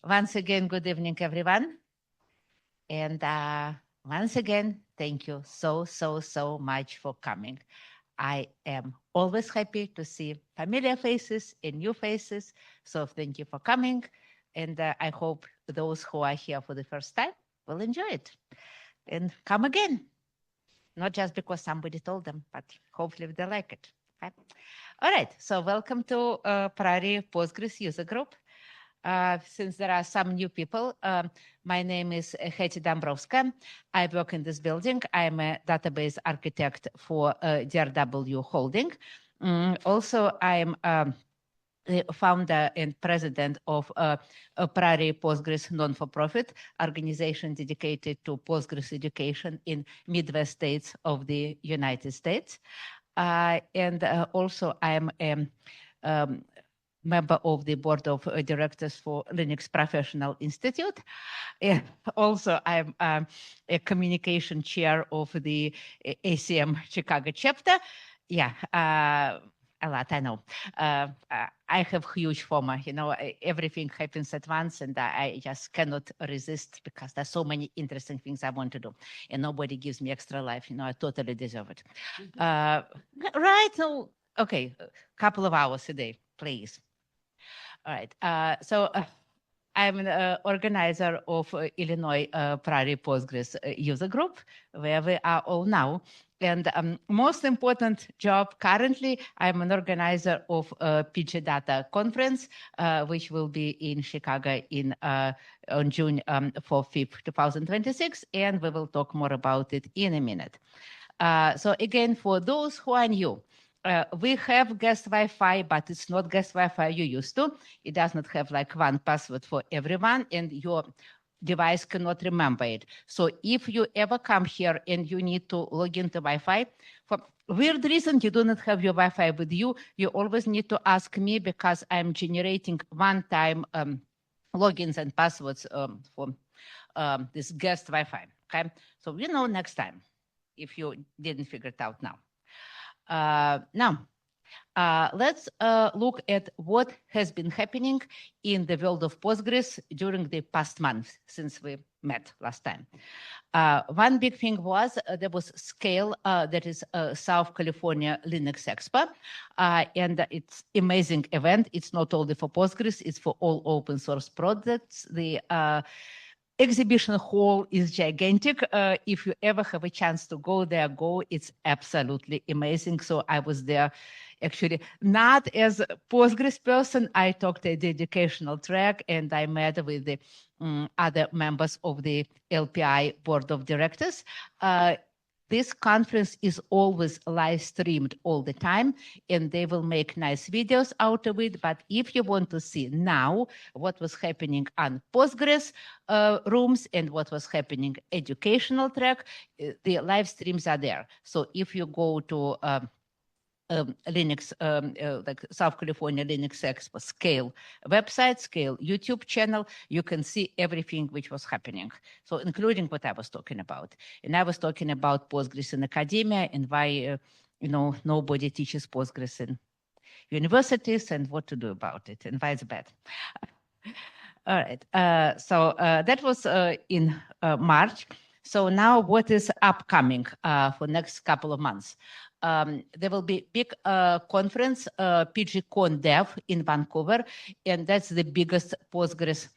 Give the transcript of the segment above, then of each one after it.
Once again, good evening, everyone. And once again, thank you so much for coming. I am always happy to see familiar faces and new faces. So thank you for coming. And I hope those who are here for the first time will enjoy it and come again. Not just because somebody told them, but hopefully they like it. Okay? All right. So welcome to Prairie Postgres user group. Since there are some new people, my name is Hetty Dombrovska. I work in this building. I'm a database architect for DRW Holding. Also, I'm the founder and president of Prairie Postgres non-for-profit organization dedicated to Postgres education in Midwest states of the United States. And also I'm a member of the board of directors for Linux Professional Institute. And also, I'm a communication chair of the ACM Chicago chapter. Yeah, a lot, I know. I have huge FOMO, everything happens at once and I just cannot resist because there's so many interesting things I want to do and nobody gives me extra life, I totally deserve it. Right, so, okay, a couple of hours a day, please. All right. So I'm an organizer of Illinois Prairie Postgres user group, where we are all now. And most important job currently, I'm an organizer of PG Data conference, which will be in Chicago on June 5th, 2026. And we will talk more about it in a minute. So again, for those who are new, we have guest Wi-Fi, but it's not guest Wi-Fi you used to. It does not have like one password for everyone, and your device cannot remember it. So if you ever come here and you need to log into Wi-Fi, for weird reason you do not have your Wi-Fi with you, you always need to ask me because I'm generating one-time logins and passwords for this guest Wi-Fi. Okay, so we know next time if you didn't figure it out now. Now, let's look at what has been happening in the world of Postgres during the past month since we met last time. One big thing was there was Scale, that is South California Linux Expo, and it's amazing event. It's not only for Postgres, it's for all open source projects. The exhibition hall is gigantic. If you ever have a chance to go there, go. It's absolutely amazing. So I was there actually not as a Postgres person. I talked at the educational track and I met with the other members of the LPI board of directors. This conference is always live streamed all the time, and they will make nice videos out of it. But if you want to see now what was happening on Postgres rooms and what was happening educational track, the live streams are there. So if you go to Linux, like South California Linux Expo Scale website, Scale YouTube channel, you can see everything which was happening. So including what I was talking about. And I was talking about Postgres in academia and why, nobody teaches Postgres in universities and what to do about it and why it's bad. All right. So that was in March. So now what is upcoming for next couple of months? There will be big conference, PGCon Dev in Vancouver, and that's the biggest Postgres,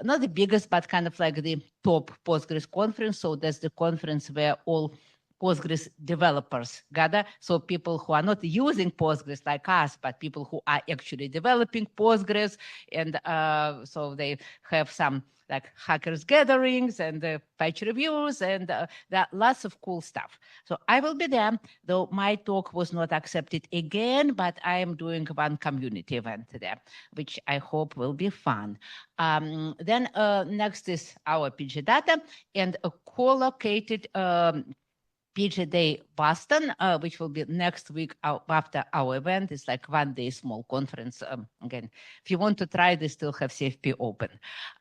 not the biggest, but kind of like the top Postgres conference. So that's the conference where all Postgres developers gather. So people who are not using Postgres like us, but people who are actually developing Postgres. And so they have some like hackers gatherings and patch reviews and there are lots of cool stuff. So I will be there, though my talk was not accepted again, but I am doing one community event there, which I hope will be fun. Then next is our PG Data and a co-located PG Day Boston, which will be next week after our event. It's like 1 day small conference. Again, if you want to try, they still have CFP open.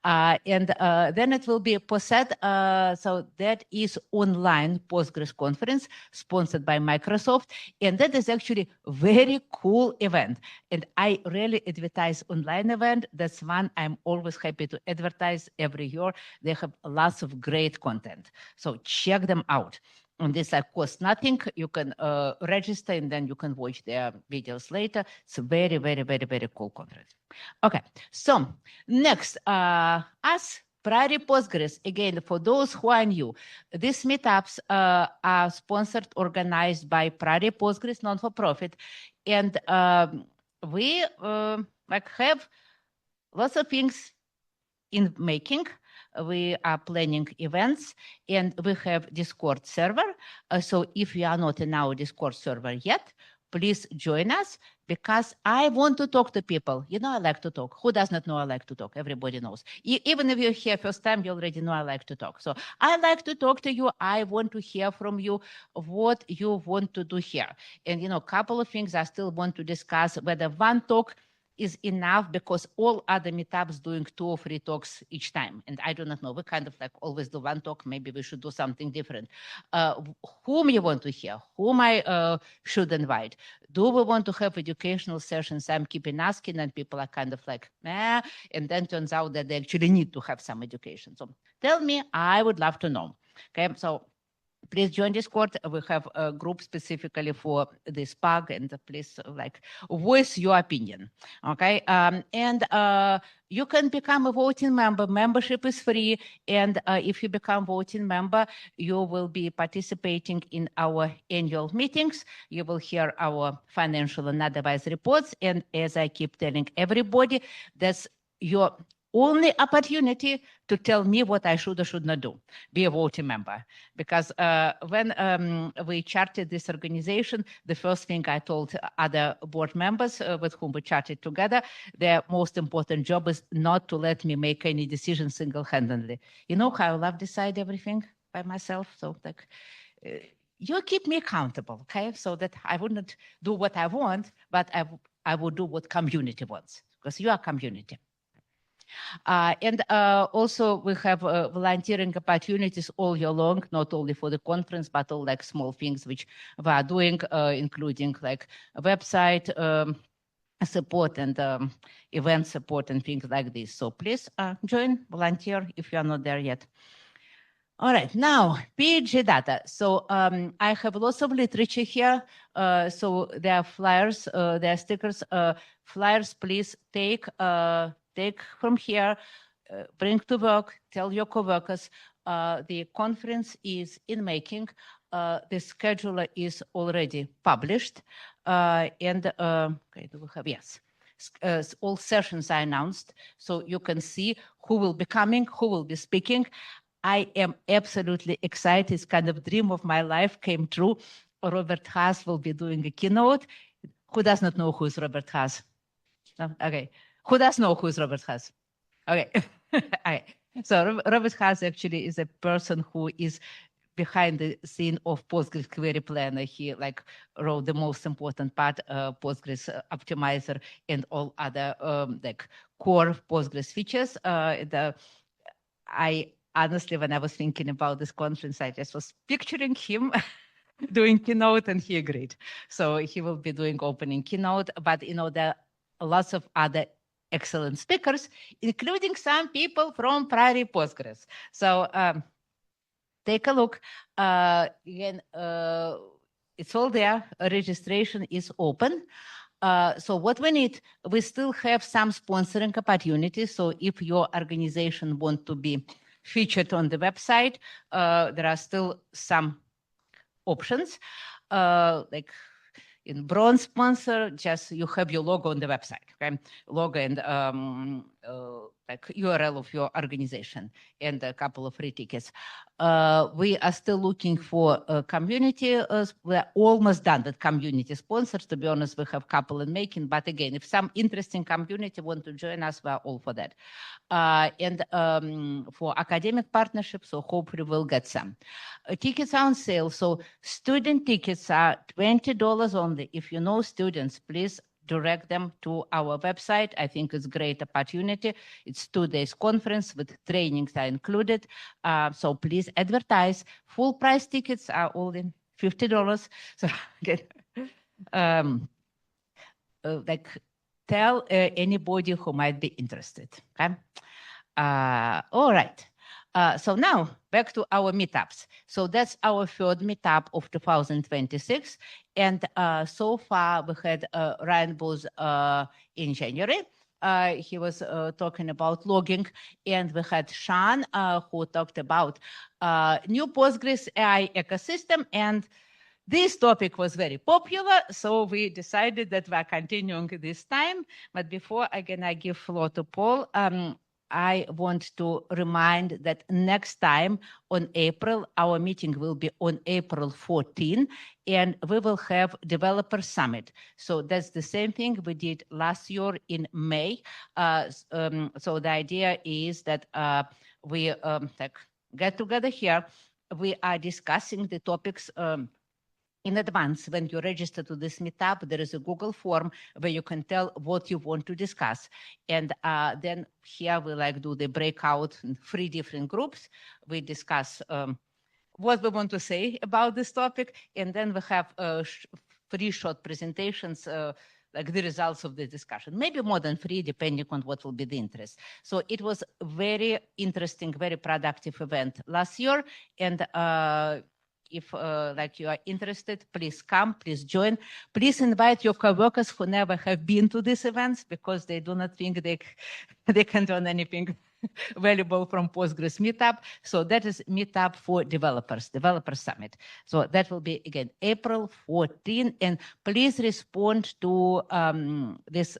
And then it will be POSET. So that is online Postgres conference sponsored by Microsoft. And that is actually a very cool event. And I really advertise online event. That's one I'm always happy to advertise every year. They have lots of great content. So check them out. And this costs nothing. You can register and then you can watch their videos later. It's a very, very, very, very cool conference. Okay, so next, us Prairie Postgres. Again, for those who are new, these meetups are sponsored, organized by Prairie Postgres, non-for-profit, and we have lots of things in making. We are planning events and we have Discord server. So if you are not in our Discord server yet, please join us because I want to talk to people. You know, I like to talk. Who does not know I like to talk? Everybody knows. Even if you're here first time, you already know I like to talk. So I like to talk to you. I want to hear from you what you want to do here. And, you know, a couple of things I still want to discuss, whether one talk is enough because all other meetups doing 2 or 3 talks each time. And I do not know, we kind of like always do one talk, maybe we should do something different. Whom you want to hear, whom I should invite. Do we want to have educational sessions? I'm keeping asking and people are kind of like, eh, and then turns out that they actually need to have some education. So tell me, I would love to know. Okay, so please join Discord. We have a group specifically for this bug, and please voice your opinion. Okay, and you can become a voting member. Membership is free, and if you become voting member, you will be participating in our annual meetings. You will hear our financial and otherwise reports. And as I keep telling everybody, that's your only opportunity to tell me what I should or should not do. Be a voting member. Because when we charted this organization, the first thing I told other board members with whom we charted together, their most important job is not to let me make any decisions single-handedly. You know how I love decide everything by myself? So like, you keep me accountable, okay? So that I wouldn't do what I want, but I would do what community wants, because you are community. And also we have volunteering opportunities all year long, not only for the conference, but all like small things which we are doing, including like a website support and event support and things like this. So please join, volunteer if you are not there yet. All right, now PG data. So I have lots of literature here. So there are flyers, there are stickers. Flyers, please take from here, bring to work, tell your coworkers. The conference is in making. The schedule is already published. And okay, do we have, yes. All sessions are announced, so you can see who will be coming, who will be speaking. I am absolutely excited. It's kind of dream of my life came true. Robert Haas will be doing a keynote. Who does not know who is Robert Haas? No? Okay. Who does know who is Robert Haas? Okay. Okay. So Robert Haas actually is a person who is behind the scene of Postgres Query Planner. He like wrote the most important part, Postgres Optimizer and all other like core Postgres features. Honestly, when I was thinking about this conference, I just was picturing him doing keynote, and he agreed. So he will be doing opening keynote, but you know, there are lots of other excellent speakers, including some people from Prairie Postgres. So take a look. Again, it's all there. Registration is open. So what we need, we still have some sponsoring opportunities. So if your organization want to be featured on the website, there are still some options. Like in bronze sponsor, just you have your logo on the website, okay? Logo and like URL of your organization and a couple of free tickets. We are still looking for a community. We're almost done with community sponsors. To be honest, we have a couple in making. But again, if some interesting community want to join us, we're all for that. And for academic partnerships, so hopefully we'll get some. Tickets are on sale. So student tickets are $20 only. If you know students, please direct them to our website. I think it's a great opportunity. It's 2 days conference with trainings are included. So please advertise. Full price tickets are all in $50. So like tell anybody who might be interested. Okay. All right. So now back to our meetups. So that's our third meetup of 2026. And so far we had Ryan Booth in January. He was talking about logging, and we had Sean who talked about new Postgres AI ecosystem. And this topic was very popular, so we decided that we're continuing this time. But before I give floor to Paul, I want to remind that next time on April, our meeting will be on April 14, and we will have Developer Summit. So that's the same thing we did last year in May. So the idea is that we get together here. We are discussing the topics in advance. When you register to this meetup, there is a Google form where you can tell what you want to discuss. And then here we do the breakout in 3 different groups. We discuss what we want to say about this topic. And then we have 3 short presentations, like the results of the discussion, maybe more than 3, depending on what will be the interest. So it was very interesting, very productive event last year. And if you are interested, please come, please join. Please invite your coworkers who never have been to these events, because they do not think they can learn anything valuable from Postgres meetup. So that is meetup for developers, Developer Summit. So that will be again April 14, and please respond to this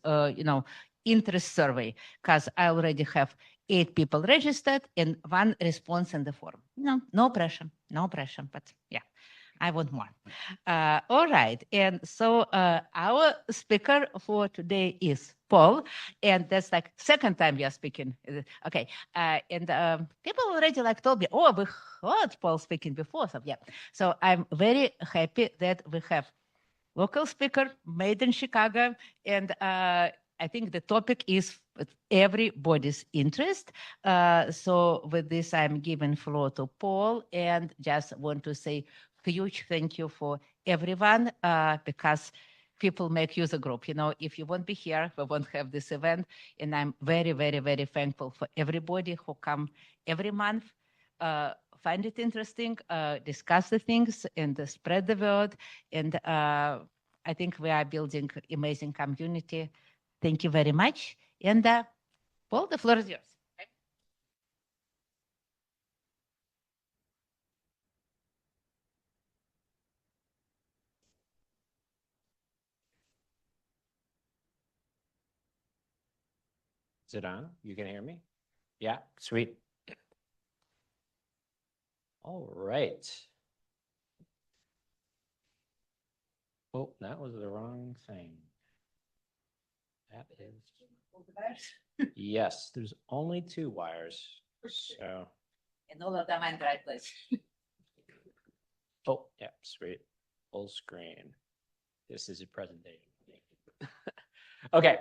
interest survey, because I already have 8 people registered and 1 response in the form. No pressure, but yeah, I want more. All right, and so our speaker for today is Paul, and that's like second time we are speaking. Okay, and people already told me, oh, we heard Paul speaking before, so yeah. So I'm very happy that we have local speaker made in Chicago, and I think the topic is everybody's interest. So with this, I'm giving floor to Paul, and just want to say huge thank you for everyone, because people make user group. If you won't be here, we won't have this event. And I'm very, very, very thankful for everybody who come every month, find it interesting, discuss the things, and spread the word. And I think we are building amazing community. Thank you very much. And Paul, the floor is yours. Is it on? You can hear me? Yeah, sweet. All right. Oh, that was the wrong thing. That is. Yes, there's only 2 wires. So. And all of them in the right place. Oh, yeah, sweet. Full screen. This is a presentation. Okay.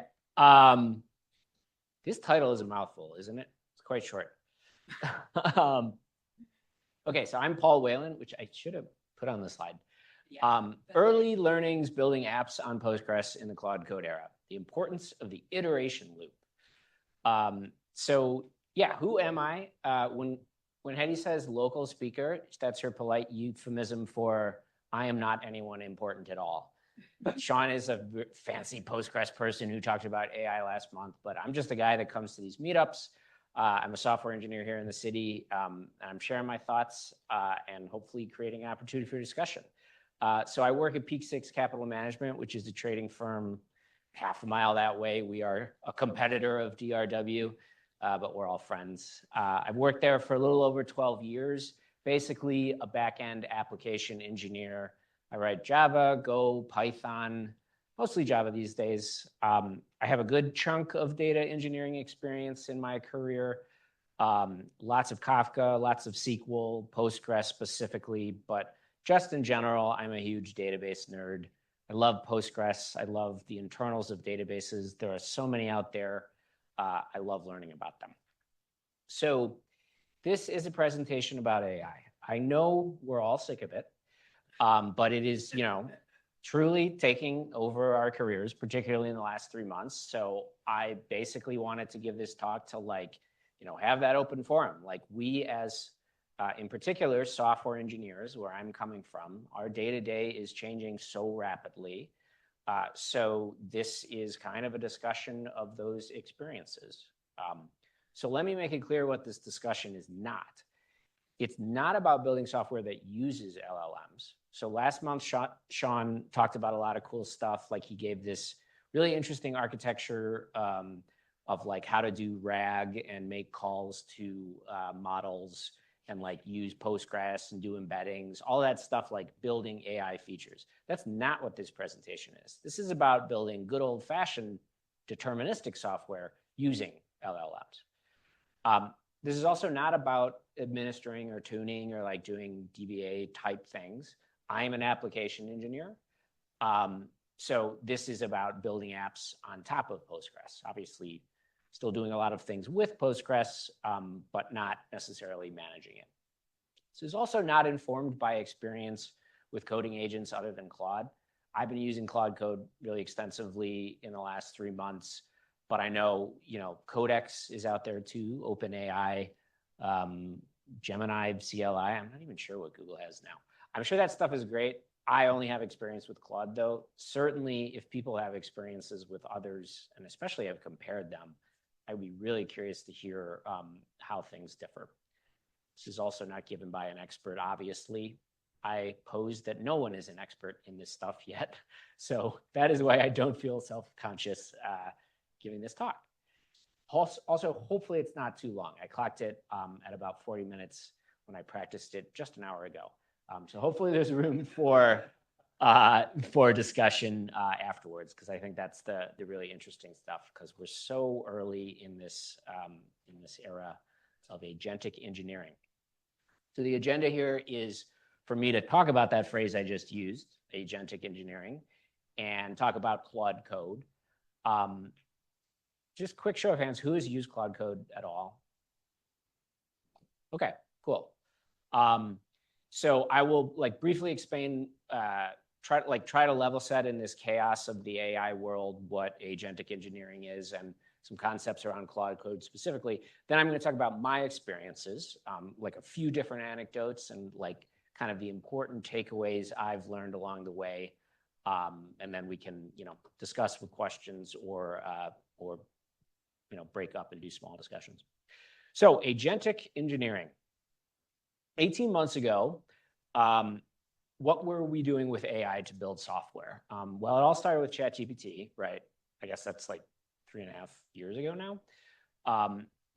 This title is a mouthful, isn't it? It's quite short. Okay, so I'm Paul Whalen, which I should have put on the slide. Yeah. Early learnings building apps on Postgres in the Claude Code era. The importance of the iteration loop. So yeah, who am I? When Hetty says local speaker, that's her polite euphemism for I am not anyone important at all. Sean is a fancy Postgres person who talked about AI last month, but I'm just a guy that comes to these meetups. I'm a software engineer here in the city. And I'm sharing my thoughts and hopefully creating an opportunity for discussion. So I work at Peak 6 Capital Management, which is a trading firm half a mile that way. We are a competitor of DRW. but we're all friends. I've worked there for a little over 12 years, basically a back-end application engineer. I write Java, Go, Python, mostly Java these days. I have a good chunk of data engineering experience in my career. Lots of Kafka, lots of SQL, Postgres specifically, but just in general, I'm a huge database nerd. I love Postgres. I love the internals of databases. There are so many out there. I love learning about them. So this is a presentation about AI. I know we're all sick of it, but it is, truly taking over our careers, particularly in the last 3 months. So I basically wanted to give this talk to have that open forum. Like we as, in particular, software engineers, where I'm coming from, our day-to-day is changing so rapidly. So this is kind of a discussion of those experiences. So let me make it clear what this discussion is not. It's not about building software that uses LLMs. So last month, Sean talked about a lot of cool stuff. Like he gave this really interesting architecture of like how to do RAG and make calls to models and like use Postgres and do embeddings, all that stuff, like building AI features. That's not what this presentation is. This is about building good old-fashioned deterministic software using LLMs. This is also not about administering or tuning or like doing DBA type things. I am an application engineer. So this is about building apps on top of Postgres. Obviously, still doing a lot of things with Postgres, but not necessarily managing it. This is also not informed by experience with coding agents other than Claude. I've been using Claude Code really extensively in the last 3 months, but I know, Codex is out there too, OpenAI, Gemini, CLI. I'm not even sure what Google has now. I'm sure that stuff is great. I only have experience with Claude though. Certainly if people have experiences with others, and especially have compared them, I'd be really curious to hear how things differ. This is also not given by an expert, obviously. I pose that no one is an expert in this stuff yet. So that is why I don't feel self-conscious giving this talk. Also, hopefully it's not too long. I clocked it at about 40 minutes when I practiced it just an hour ago. So hopefully there's room for discussion afterwards, because I think that's the really interesting stuff, because we're so early in this era of agentic engineering. So the agenda here is for me to talk about that phrase I just used, agentic engineering, and talk about Claude Code. Just quick show of hands, who has used Claude Code at all? Okay, cool. So I will briefly explain, try to level set in this chaos of the AI world what agentic engineering is and some concepts around Claude Code specifically. Then I'm going to talk about my experiences, like a few different anecdotes and kind of the important takeaways I've learned along the way. And then we can, discuss with questions or break up and do small discussions. So agentic engineering. 18 months ago, what were we doing with AI to build software? Well, it all started with ChatGPT, right? I guess that's like 3.5 years ago now.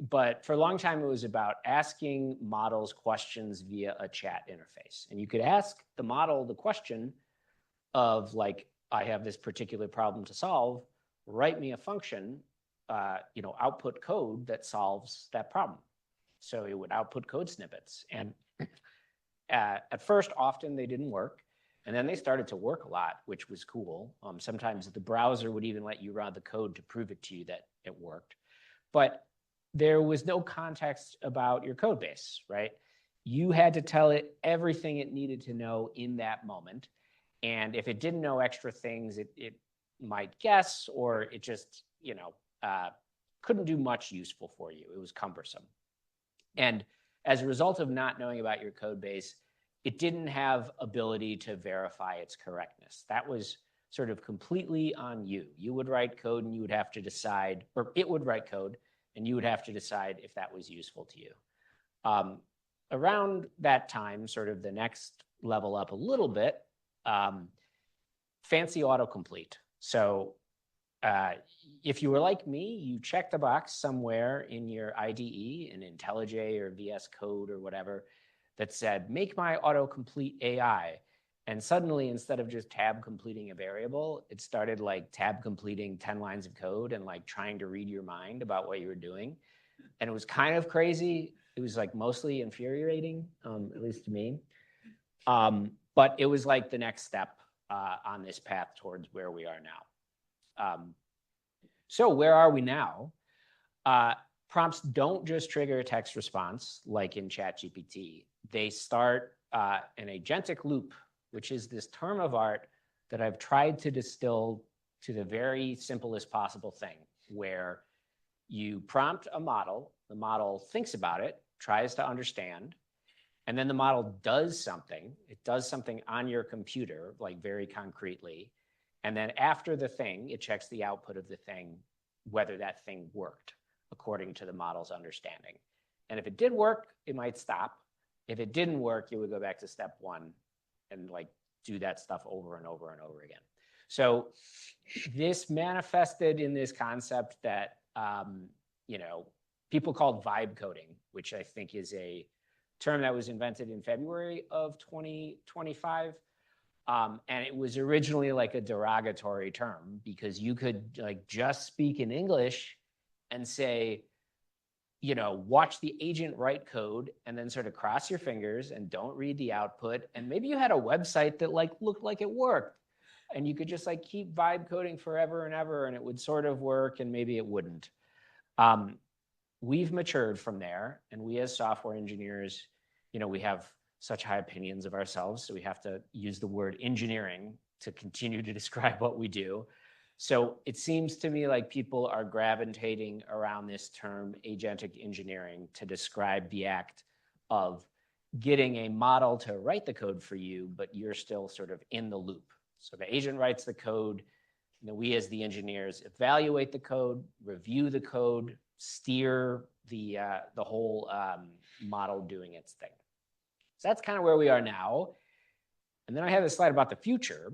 But for a long time, it was about asking models questions via a chat interface. And you could ask the model the question of I have this particular problem to solve, write me a function, output code that solves that problem. So it would output code snippets. And at first, often they didn't work. And then they started to work a lot, which was cool. Sometimes the browser would even let you run the code to prove it to you that it worked. But there was no context about your code base, right? You had to tell it everything it needed to know in that moment. And if it didn't know extra things, it might guess, or it just, couldn't do much useful for you. It was cumbersome. And as a result of not knowing about your code base, it didn't have ability to verify its correctness. That was sort of completely on you. You would write code and you would have to decide, or it would write code and you would have to decide if that was useful to you. Around that time, sort of the next level up a little bit, fancy autocomplete. So if you were like me, you checked the box somewhere in your IDE, in IntelliJ or VS Code or whatever, that said, make my autocomplete AI. And suddenly, instead of just tab completing a variable, it started like tab completing 10 lines of code and like trying to read your mind about what you were doing. And it was kind of crazy. It was like mostly infuriating, at least to me. But it was like the next step on this path towards where we are now. So where are we now? Prompts don't just trigger a text response like in ChatGPT. They start an agentic loop, which is this term of art that I've tried to distill to the very simplest possible thing, where you prompt a model, the model thinks about it, tries to understand, and then the model does something. It does something on your computer, like very concretely. And then after the thing, it checks the output of the thing, whether that thing worked according to the model's understanding. And if it did work, it might stop. If it didn't work, it would go back to step one and like do that stuff over and over and over again. So this manifested in this concept that people called vibe coding, which I think is a term that was invented in February of 2025. And it was originally like a derogatory term because you could like just speak in English and say, watch the agent write code and then sort of cross your fingers and don't read the output. And maybe you had a website that like looked like it worked and you could just like keep vibe coding forever and ever and it would sort of work and maybe it wouldn't. We've matured from there, and we as software engineers, we have such high opinions of ourselves, so we have to use the word engineering to continue to describe what we do. So it seems to me like people are gravitating around this term agentic engineering to describe the act of getting a model to write the code for you, but you're still sort of in the loop. So the agent writes the code, we as the engineers evaluate the code, review the code, steer the whole model doing its thing. So that's kind of where we are now. And then I have a slide about the future,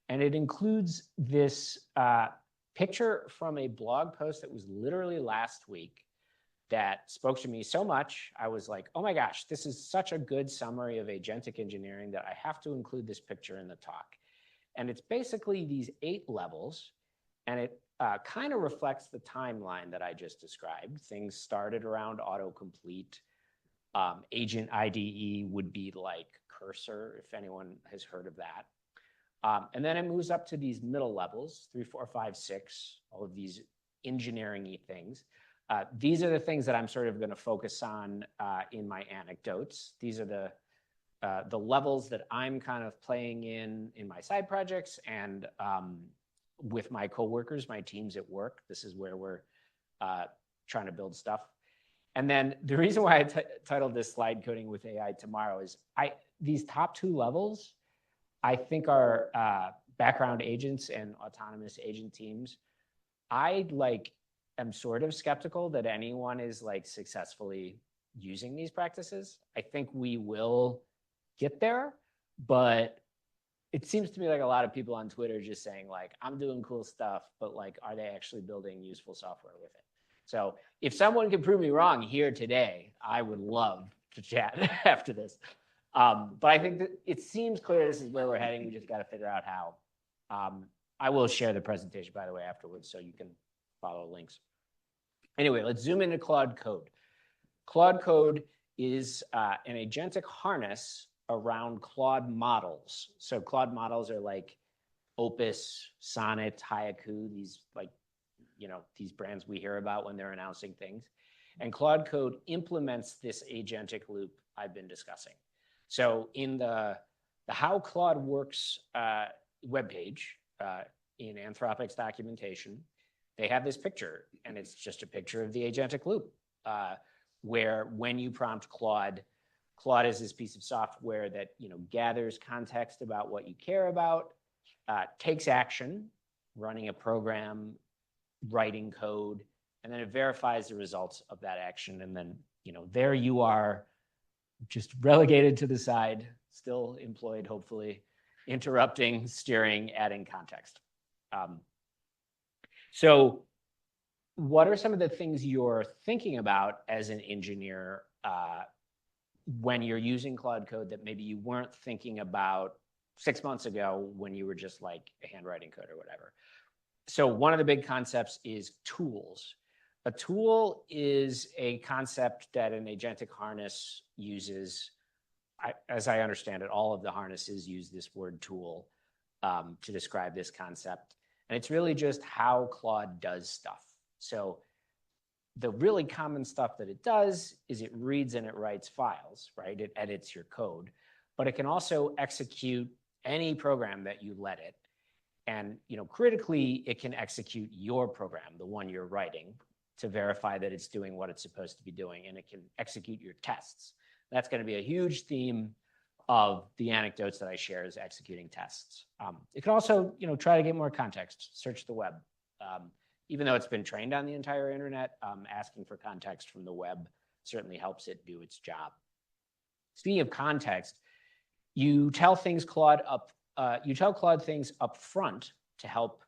and it includes this picture from a blog post that was literally last week that spoke to me so much. I was like, oh my gosh, this is such a good summary of agentic engineering that I have to include this picture in the talk. And it's basically these 8 levels, and it kind of reflects the timeline that I just described. Things started around autocomplete. Agent IDE would be like Cursor, if anyone has heard of that. And then it moves up to these middle levels, 3, 4, 5, 6, all of these engineering-y things. These are the things that I'm sort of going to focus on in my anecdotes. These are the levels that I'm kind of playing in my side projects and with my coworkers, my teams at work. This is where we're trying to build stuff. And then the reason why I titled this slide Coding with AI Tomorrow is these top 2 levels, I think are background agents and autonomous agent teams. I am sort of skeptical that anyone is like successfully using these practices. I think we will get there, but it seems to me like a lot of people on Twitter just saying like, I'm doing cool stuff, but like, are they actually building useful software with it? So if someone can prove me wrong here today, I would love to chat after this. But I think that it seems clear this is where we're heading. We just got to figure out how. I will share the presentation, by the way, afterwards, so you can follow links. Anyway, let's zoom into Claude Code. Claude Code is an agentic harness around Claude models. So Claude models are like Opus, Sonnet, Haiku, these like, these brands we hear about when they're announcing things. And Claude Code implements this agentic loop I've been discussing. So in the How Claude Works webpage in Anthropic's documentation, they have this picture, and it's just a picture of the agentic loop, where when you prompt Claude is this piece of software that gathers context about what you care about, takes action, running a program, writing code, and then it verifies the results of that action. And then, there you are, just relegated to the side, still employed, hopefully, interrupting, steering, adding context. So what are some of the things you're thinking about as an engineer when you're using Claude Code that maybe you weren't thinking about 6 months ago when you were just like a handwriting code or whatever? So one of the big concepts is tools. A tool is a concept that an agentic harness uses. As I understand it, all of the harnesses use this word tool to describe this concept. And it's really just how Claude does stuff. So the really common stuff that it does is it reads and it writes files, right? It edits your code, but it can also execute any program that you let it. And critically, it can execute your program, the one you're writing, to verify that it's doing what it's supposed to be doing, and it can execute your tests. That's going to be a huge theme of the anecdotes that I share, is executing tests. It can also, try to get more context, search the web. Even though it's been trained on the entire internet, asking for context from the web certainly helps it do its job. Speaking of context, you tell Claude things up front to help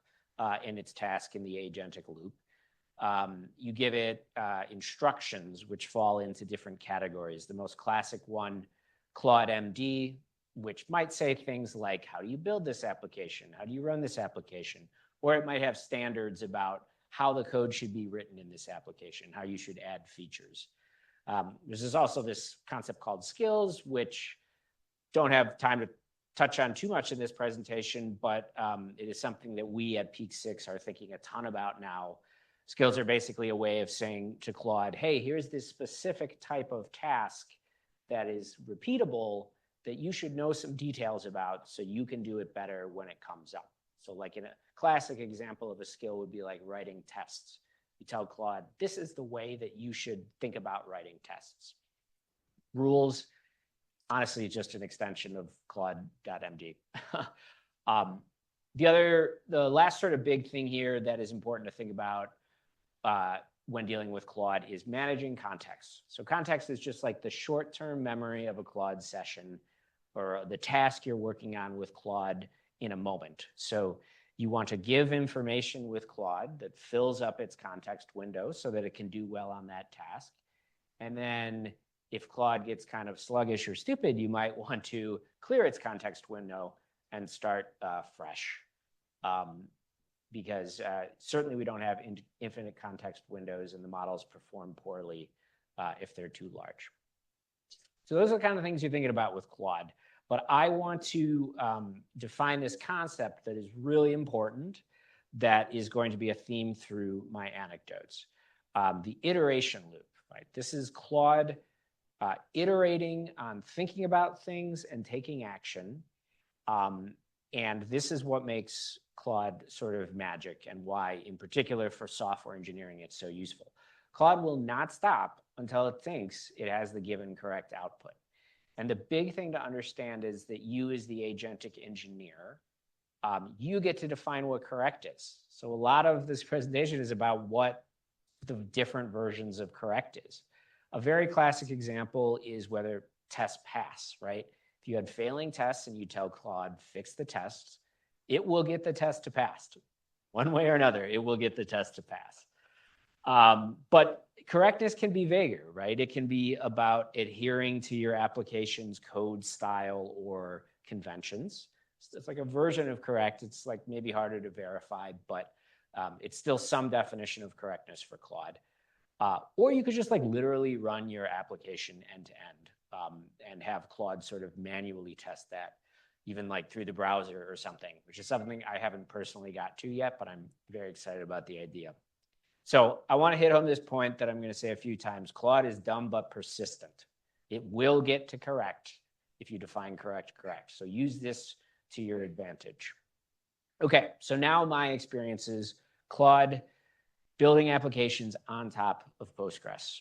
in its task in the agentic loop. You give it instructions which fall into different categories. The most classic one, Claude MD, which might say things like, how do you build this application? How do you run this application? Or it might have standards about how the code should be written in this application, how you should add features. There's also this concept called skills, which don't have time to touch on too much in this presentation, but it is something that we at Peak 6 are thinking a ton about now. Skills are basically a way of saying to Claude, hey, here's this specific type of task that is repeatable that you should know some details about so you can do it better when it comes up. So like in a classic example of a skill would be like writing tests. You tell Claude, this is the way that you should think about writing tests. Rules, honestly, just an extension of Claude.md. The last sort of big thing here that is important to think about when dealing with Claude is managing context. So context is just like the short-term memory of a Claude session or the task you're working on with Claude in a moment. So you want to give information with Claude that fills up its context window so that it can do well on that task. And then if Claude gets kind of sluggish or stupid, you might want to clear its context window and start fresh. Because certainly we don't have infinite context windows, and the models perform poorly if they're too large. So those are the kind of things you're thinking about with Claude. But I want to define this concept that is really important, that is going to be a theme through my anecdotes. The iteration loop, right? This is Claude iterating on thinking about things and taking action. And this is what makes Claude sort of magic, and why, in particular for software engineering, it's so useful. Claude will not stop until it thinks it has the given correct output. And the big thing to understand is that you, as the agentic engineer, you get to define what correct is. So a lot of this presentation is about what the different versions of correct is. A very classic example is whether tests pass, right? If you had failing tests and you tell Claude, fix the tests, it will get the test to pass. One way or another, it will get the test to pass. But correctness can be vaguer, right? It can be about adhering to your application's code style or conventions. It's like a version of correct. It's like maybe harder to verify, but it's still some definition of correctness for Claude. Or you could just like literally run your application end to end and have Claude sort of manually test that, even like through the browser or something, which is something I haven't personally got to yet, but I'm very excited about the idea. So I want to hit home this point that I'm going to say a few times. Claude is dumb but persistent. It will get to correct if you define correct. So use this to your advantage. Okay, so now my experience is Claude building applications on top of Postgres.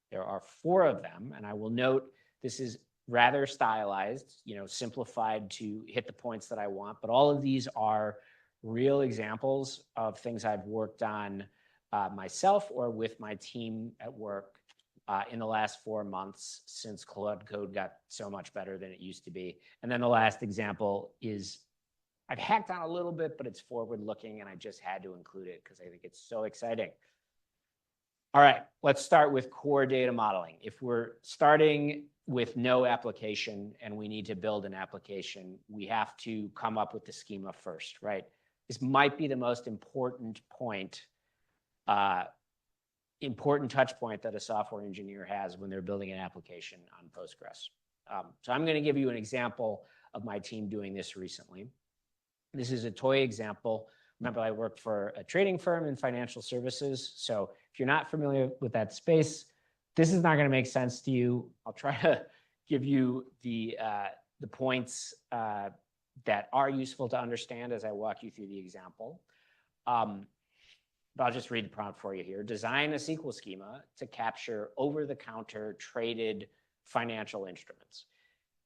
There are 4 of them, and I will note this is rather stylized, simplified to hit the points that I want, but all of these are real examples of things I've worked on myself or with my team at work in the last 4 months since Claude Code got so much better than it used to be. And then the last example is I've hacked on a little bit, but it's forward-looking, and I just had to include it because I think it's so exciting. All right, let's start with core data modeling. If we're starting with no application and we need to build an application, we have to come up with the schema first, right? This might be the most important point, important touch point that a software engineer has when they're building an application on Postgres. So I'm going to give you an example of my team doing this recently. This is a toy example. Remember, I work for a trading firm in financial services. So if you're not familiar with that space, this is not going to make sense to you. I'll try to give you the points that are useful to understand as I walk you through the example. But I'll just read the prompt for you here. Design a SQL schema to capture over-the-counter traded financial instruments.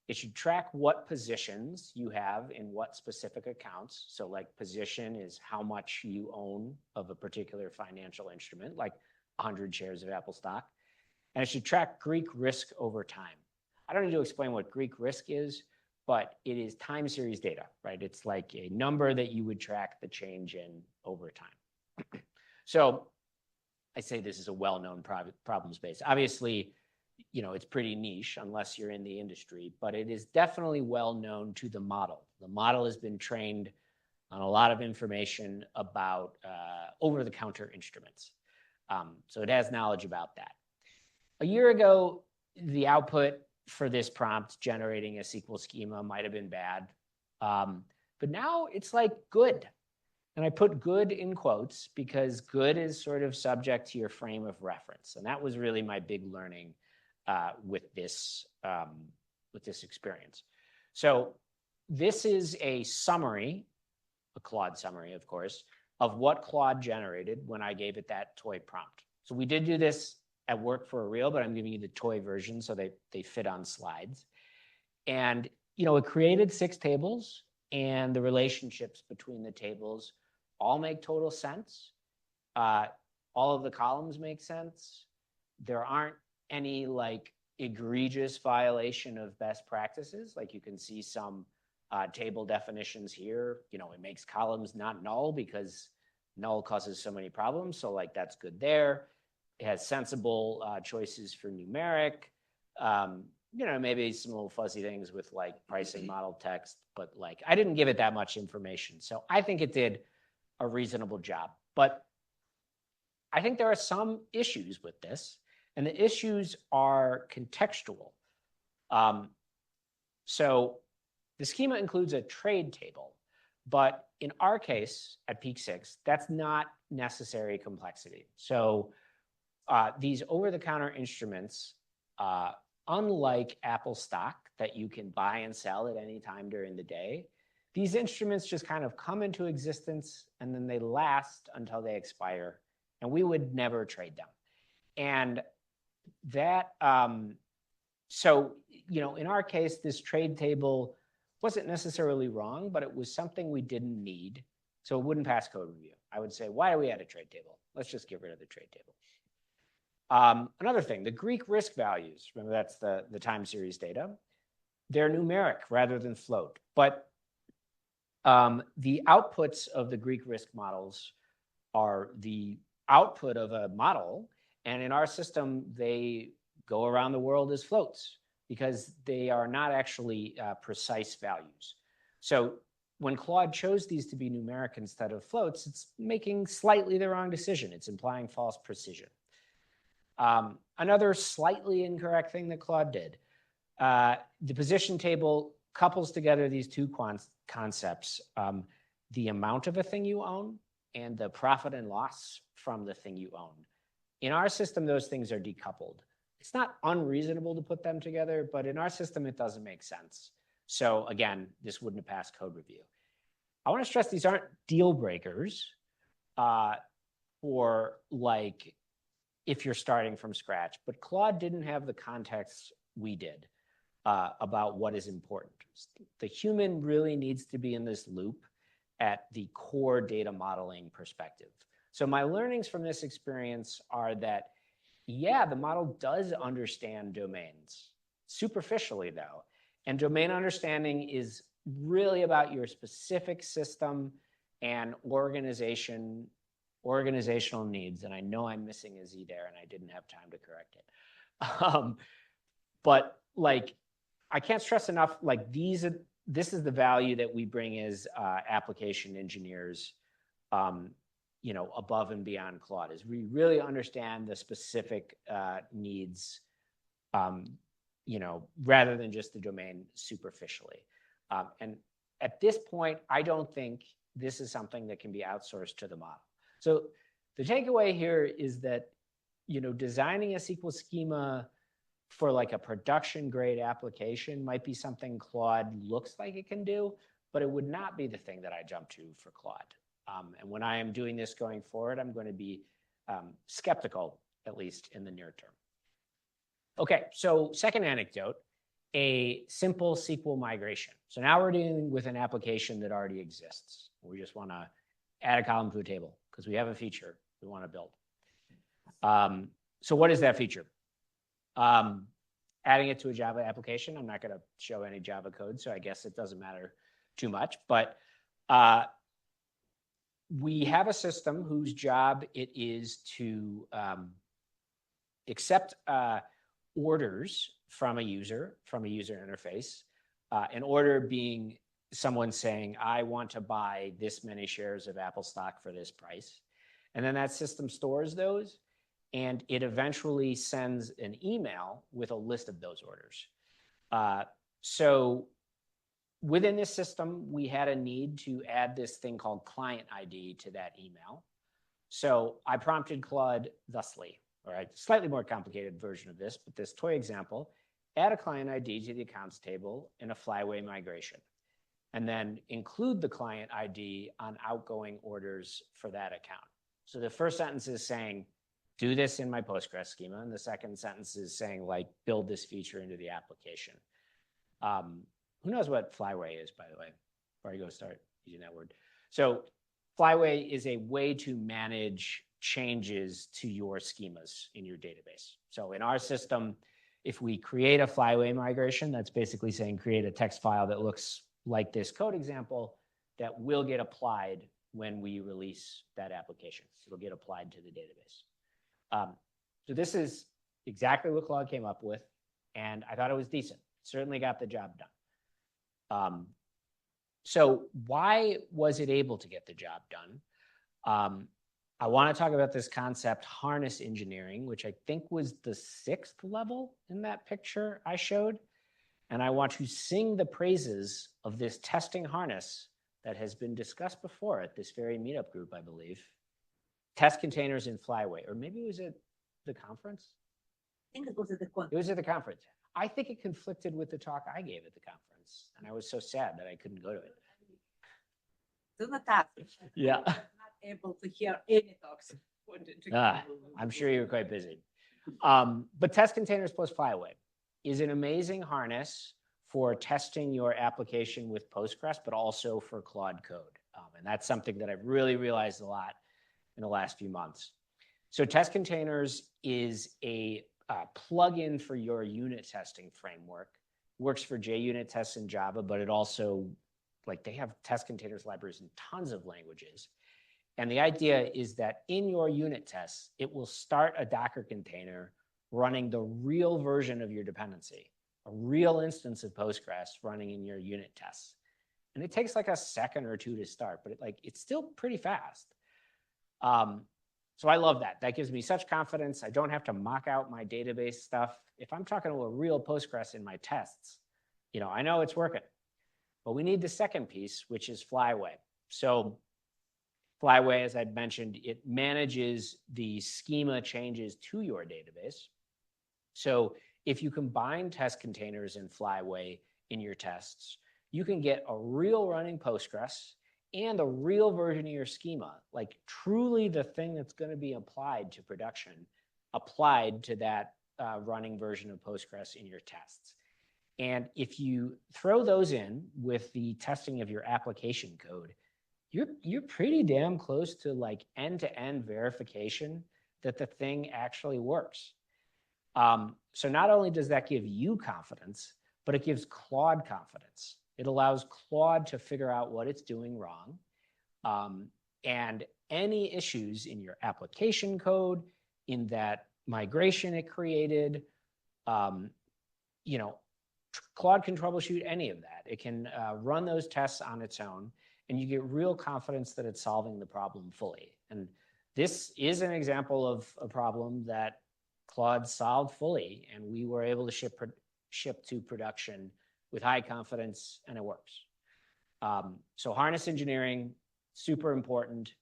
It should track what positions you have in what specific accounts. So like position is how much you own of a particular financial instrument, like 100 shares of Apple stock. And it should track Greek risk over time. I don't need to explain what Greek risk is, but it is time series data, right? It's like a number that you would track the change in over time. So I say this is a well-known problem space. Obviously, it's pretty niche unless you're in the industry, but it is definitely well known to the model. The model has been trained on a lot of information about over-the-counter instruments. So it has knowledge about that. A year ago, the output for this prompt generating a SQL schema might have been bad, but now it's like good. And I put good in quotes because good is sort of subject to your frame of reference. And that was really my big learning with this experience. So this is a summary, a Claude summary, of course, of what Claude generated when I gave it that toy prompt. So we did do this at work for real, but I'm giving you the toy version so they fit on slides. And it created 6 tables, and the relationships between the tables all make total sense. All of the columns make sense. There aren't any egregious violation of best practices. Like you can see some table definitions here. It makes columns not null because null causes so many problems. So that's good there. It has sensible choices for numeric. Maybe some little fuzzy things with pricing model text, but I didn't give it that much information. So I think it did a reasonable job. But I think there are some issues with this, and the issues are contextual. So the schema includes a trade table, but in our case at Peak 6, that's not necessary complexity. So these over-the-counter instruments, unlike Apple stock that you can buy and sell at any time during the day, these instruments just kind of come into existence and then they last until they expire, and we would never trade them. And that, in our case, this trade table wasn't necessarily wrong, but it was something we didn't need, so it wouldn't pass code review. I would say, why do we add a trade table? Let's just get rid of the trade table. Another thing, the Greek risk values, remember that's the time series data, they're numeric rather than float. But the outputs of the Greek risk models are the output of a model, and in our system, they go around the world as floats because they are not actually precise values. So when Claude chose these to be numeric instead of floats, it's making slightly the wrong decision. It's implying false precision. Another slightly incorrect thing that Claude did, the position table couples together these two concepts, the amount of a thing you own and the profit and loss from the thing you own. In our system, those things are decoupled. It's not unreasonable to put them together, but in our system, it doesn't make sense. So again, this wouldn't have passed code review. I want to stress these aren't deal breakers for if you're starting from scratch, but Claude didn't have the context we did about what is important. The human really needs to be in this loop at the core data modeling perspective. So my learnings from this experience are that, yeah, the model does understand domains, superficially though, and domain understanding is really about your specific system and organizational needs. And I know I'm missing a Z there, and I didn't have time to correct it. But like, I can't stress enough, like this is the value that we bring as application engineers, above and beyond Claude, is we really understand the specific needs, rather than just the domain superficially. And at this point, I don't think this is something that can be outsourced to the model. So the takeaway here is that, designing a SQL schema for like a production grade application might be something Claude looks like it can do, but it would not be the thing that I jump to for Claude. And when I am doing this going forward, I'm going to be skeptical, at least in the near term. Okay, so second anecdote, a simple SQL migration. So now we're dealing with an application that already exists. We just want to add a column to a table because we have a feature we want to build. So what is that feature? Adding it to a Java application. I'm not going to show any Java code, so I guess it doesn't matter too much. But we have a system whose job it is to accept orders from a user interface. An order being someone saying, I want to buy this many shares of Apple stock for this price. And then that system stores those, and it eventually sends an email with a list of those orders. So within this system, we had a need to add this thing called client ID to that email. So I prompted Claude thusly, or a slightly more complicated version of this, but this toy example, add a client ID to the accounts table in a Flyway migration, and then include the client ID on outgoing orders for that account. So the first sentence is saying, do this in my Postgres schema. And the second sentence is saying, like, build this feature into the application. Who knows what Flyway is, by the way, before I go start using that word. So Flyway is a way to manage changes to your schemas in your database. So in our system, if we create a Flyway migration, that's basically saying create a text file that looks like this code example that will get applied when we release that application. So it'll get applied to the database. So this is exactly what Claude came up with, and I thought it was decent. Certainly got the job done. So why was it able to get the job done? I want to talk about this concept, harness engineering, which I think was the 6th level in that picture I showed. And I want to sing the praises of this testing harness that has been discussed before at this very meetup group, I believe. Test containers in Flyway, or maybe it was at the conference? I think it was at the conference. It was at the conference. I think it conflicted with the talk I gave at the conference, and I was so sad that I couldn't go to it. Do not ask. Yeah. I'm not able to hear any talks. I'm sure you were quite busy. But Test Containers plus Flyway is an amazing harness for testing your application with Postgres, but also for Claude Code. And that's something that I've really realized a lot in the last few months. So Test Containers is a plugin for your unit testing framework. Works for JUnit tests in Java, but it also, like, they have Test Containers libraries in tons of languages. And the idea is that in your unit tests, it will start a Docker container running the real version of your dependency, a real instance of Postgres running in your unit tests. And it takes like a second or two to start, but it's still pretty fast. So I love that. That gives me such confidence. I don't have to mock out my database stuff. If I'm talking to a real Postgres in my tests, I know it's working. But we need the second piece, which is Flyway. So Flyway, as I'd mentioned, it manages the schema changes to your database. So if you combine test containers and Flyway in your tests, you can get a real running Postgres and a real version of your schema, like truly the thing that's going to be applied to production, applied to that running version of Postgres in your tests. And if you throw those in with the testing of your application code, you're pretty damn close to like end-to-end verification that the thing actually works. So not only does that give you confidence, but it gives Claude confidence. It allows Claude to figure out what it's doing wrong. And any issues in your application code, in that migration it created, Claude can troubleshoot any of that. It can run those tests on its own, and you get real confidence that it's solving the problem fully. And this is an example of a problem that Claude solved fully, and we were able to ship to production with high confidence, and it works. So harness engineering, super important.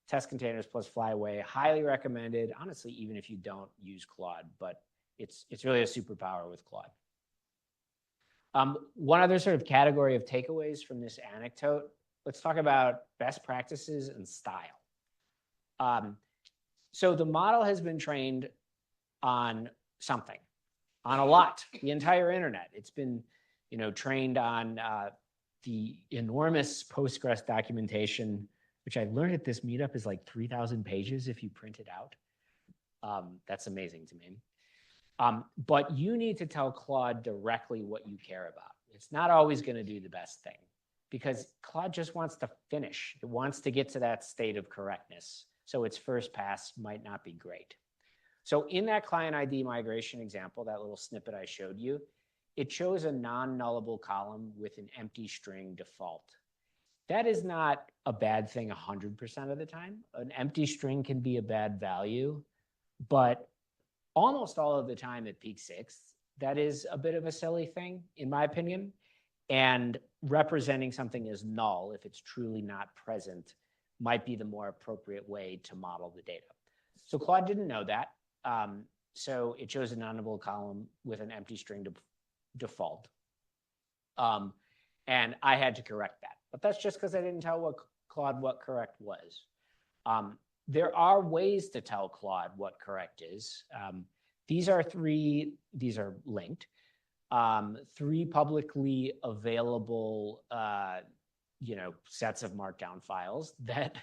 Test containers plus Flyway, highly recommended. Honestly, even if you don't use Claude, but it's really a superpower with Claude. One other sort of category of takeaways from this anecdote, let's talk about best practices and style. So the model has been trained on something, on a lot, the entire internet. It's been, trained on the enormous Postgres documentation, which I learned at this meetup is like 3,000 pages if you print it out. That's amazing to me. But you need to tell Claude directly what you care about. It's not always going to do the best thing, because Claude just wants to finish. It wants to get to that state of correctness. So its first pass might not be great. So in that client ID migration example, that little snippet I showed you, it shows a non-nullable column with an empty string default. That is not a bad thing 100% of the time. An empty string can be a bad value, but almost all of the time at peak 6, that is a bit of a silly thing, in my opinion. And representing something as null, if it's truly not present, might be the more appropriate way to model the data. So Claude didn't know that. So it chose a non-nullable column with an empty string default. And I had to correct that. But that's just because I didn't tell Claude what correct was. There are ways to tell Claude what correct is. These are linked. 3 publicly available, sets of markdown files that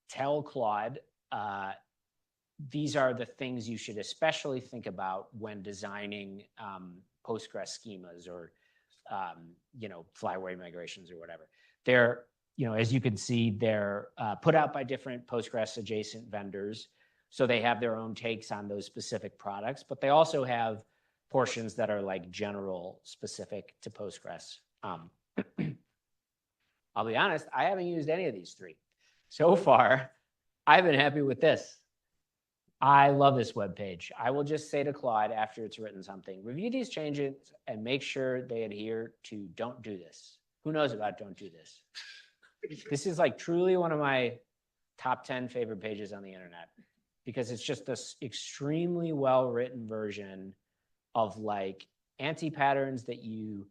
tell Claude these are the things you should especially think about when designing Postgres schemas or Flyway migrations or whatever. They're, as you can see, they're put out by different Postgres adjacent vendors. So they have their own takes on those specific products, but they also have portions that are like general specific to Postgres. I'll be honest, I haven't used any of these 3. So far, I've been happy with this. I love this web page. I will just say to Claude after it's written something, review these changes and make sure they adhere to don't do this. Who knows about don't do this? This is like truly one of my top 10 favorite pages on the internet, because it's just this extremely well-written version of like anti-patterns that you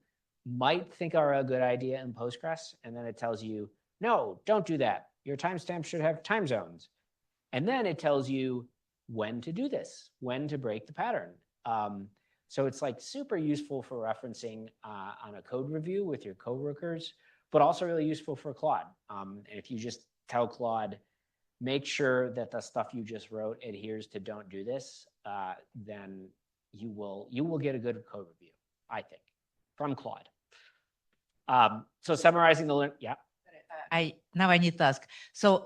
might think are a good idea in Postgres. And then it tells you, no, don't do that. Your timestamp should have time zones. And then it tells you when to do this, when to break the pattern. So it's like super useful for referencing on a code review with your coworkers, but also really useful for Claude. And if you just tell Claude, make sure that the stuff you just wrote adheres to don't do this, then you will get a good code review, I think, from Claude. So summarizing the learn, yeah. Now I need to ask. So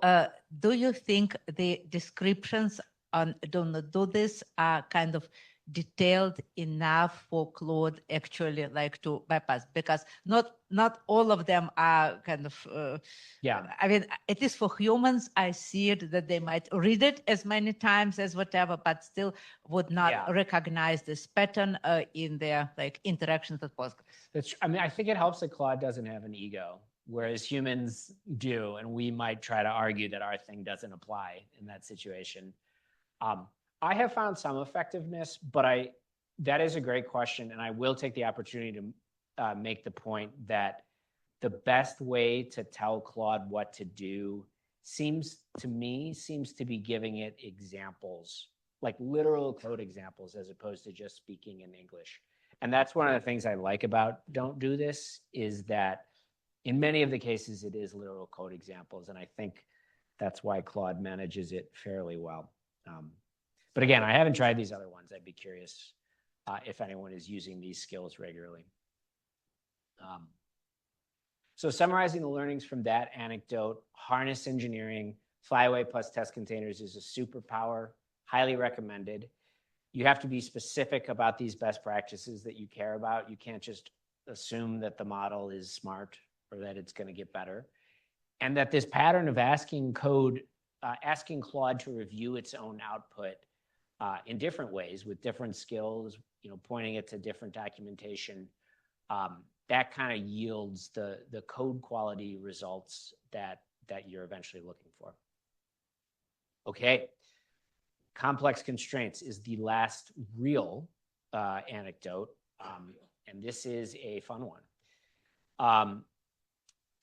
do you think the descriptions on don't do this are kind of detailed enough for Claude actually like to bypass? Because not all of them are kind of I mean, at least for humans, I see it that they might read it as many times as whatever, but still would not recognize this pattern in their like interactions with Postgres. I think it helps that Claude doesn't have an ego, whereas humans do, and we might try to argue that our thing doesn't apply in that situation. I have found some effectiveness, but that is a great question, and I will take the opportunity to make the point that the best way to tell Claude what to do seems to be giving it examples, like literal code examples, as opposed to just speaking in English. And that's one of the things I like about don't do this, is that in many of the cases it is literal code examples, and I think that's why Claude manages it fairly well. But again, I haven't tried these other ones. I'd be curious if anyone is using these skills regularly. So summarizing the learnings from that anecdote, harness engineering, flyaway plus test containers is a superpower, highly recommended. You have to be specific about these best practices that you care about. You can't just assume that the model is smart or that it's going to get better. And that this pattern of asking Claude to review its own output in different ways with different skills, pointing it to different documentation, that kind of yields the code quality results that you're eventually looking for. Okay, complex constraints is the last real anecdote, and this is a fun one.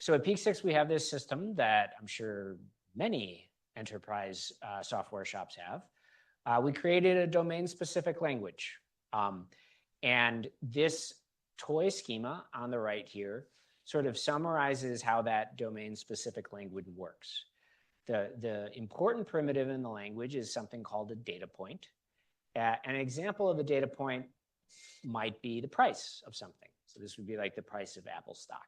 So at Peak 6, we have this system that I'm sure many enterprise software shops have. We created a domain-specific language. And this toy schema on the right here sort of summarizes how that domain-specific language works. The important primitive in the language is something called a data point. An example of a data point might be the price of something. So this would be like the price of Apple stock.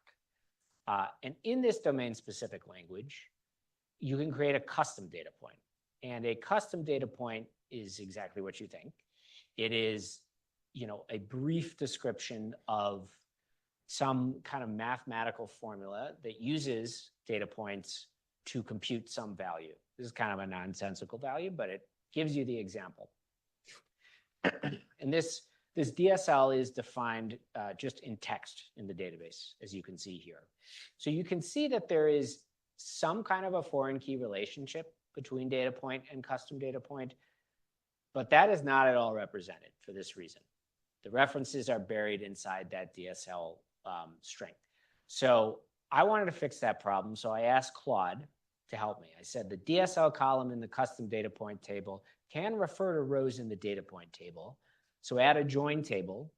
And in this domain-specific language, you can create a custom data point. And a custom data point is exactly what you think. It is, a brief description of some kind of mathematical formula that uses data points to compute some value. This is kind of a nonsensical value, but it gives you the example. And this DSL is defined just in text in the database, as you can see here. So you can see that there is some kind of a foreign key relationship between data point and custom data point, but that is not at all represented for this reason. The references are buried inside that DSL string. So I wanted to fix that problem, so I asked Claude to help me. I said the DSL column in the custom data point table can refer to rows in the data point table. So add a join table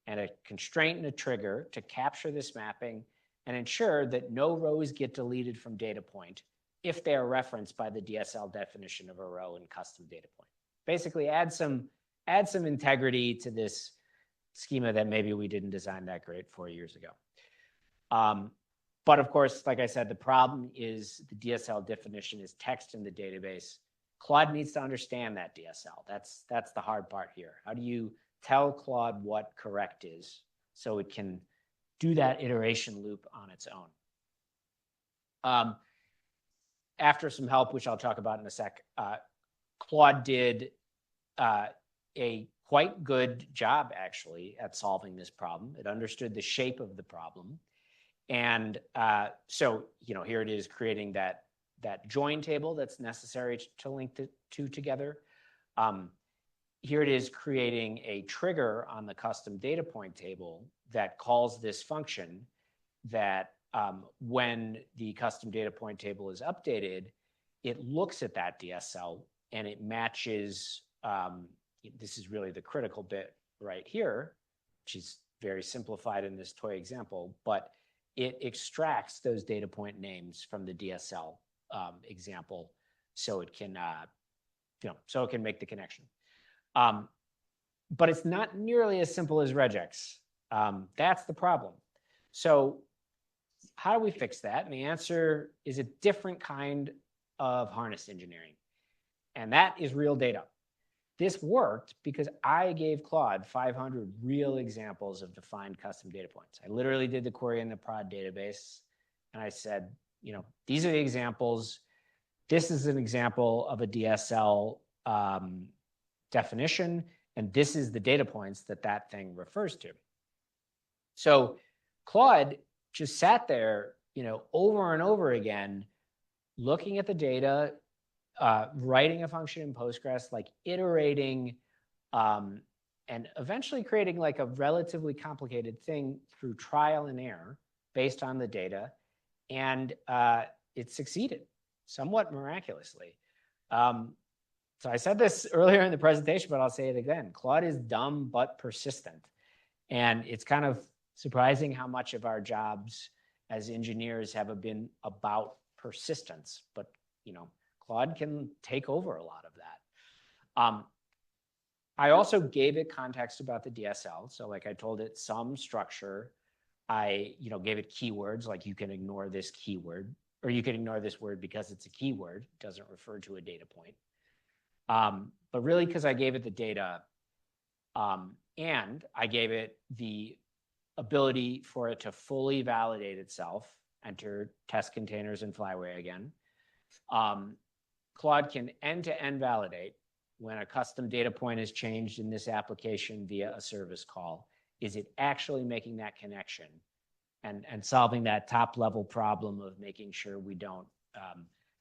and a constraint and a trigger to capture this mapping and ensure that no rows get deleted from data point if they are referenced by the DSL definition of a row in custom data point. Basically add some integrity to this schema that maybe we didn't design that great 4 years ago. But of course, like I said, the problem is the DSL definition is text in the database. Claude needs to understand that DSL. That's the hard part here. How do you tell Claude what correct is so it can do that iteration loop on its own? After some help, which I'll talk about in a sec, Claude did a quite good job, actually, at solving this problem. It understood the shape of the problem. And so, here it is creating that join table that's necessary to link the two together. Here it is creating a trigger on the custom data point table that calls this function that when the custom data point table is updated, it looks at that DSL and it matches, this is really the critical bit right here, which is very simplified in this toy example, but it extracts those data point names from the DSL example so it can, so it can make the connection. But it's not nearly as simple as regex. That's the problem. So how do we fix that? And the answer is a different kind of harness engineering. And that is real data. This worked because I gave Claude 500 real examples of defined custom data points. I literally did the query in the prod database. And I said, these are the examples. This is an example of a DSL definition. And this is the data points that thing refers to. So Claude just sat there, over and over again, looking at the data, writing a function in Postgres, like iterating, and eventually creating like a relatively complicated thing through trial and error based on the data. And it succeeded somewhat miraculously. So I said this earlier in the presentation, but I'll say it again. Claude is dumb but persistent. And it's kind of surprising how much of our jobs as engineers have been about persistence. But, Claude can take over a lot of that. I also gave it context about the DSL. So like I told it some structure. I, gave it keywords like you can ignore this keyword, or you can ignore this word because it's a keyword, it doesn't refer to a data point. But really because I gave it the data, and I gave it the ability for it to fully validate itself, enter test containers in Flyway again. Claude can end-to-end validate when a custom data point is changed in this application via a service call. Is it actually making that connection and solving that top level problem of making sure we don't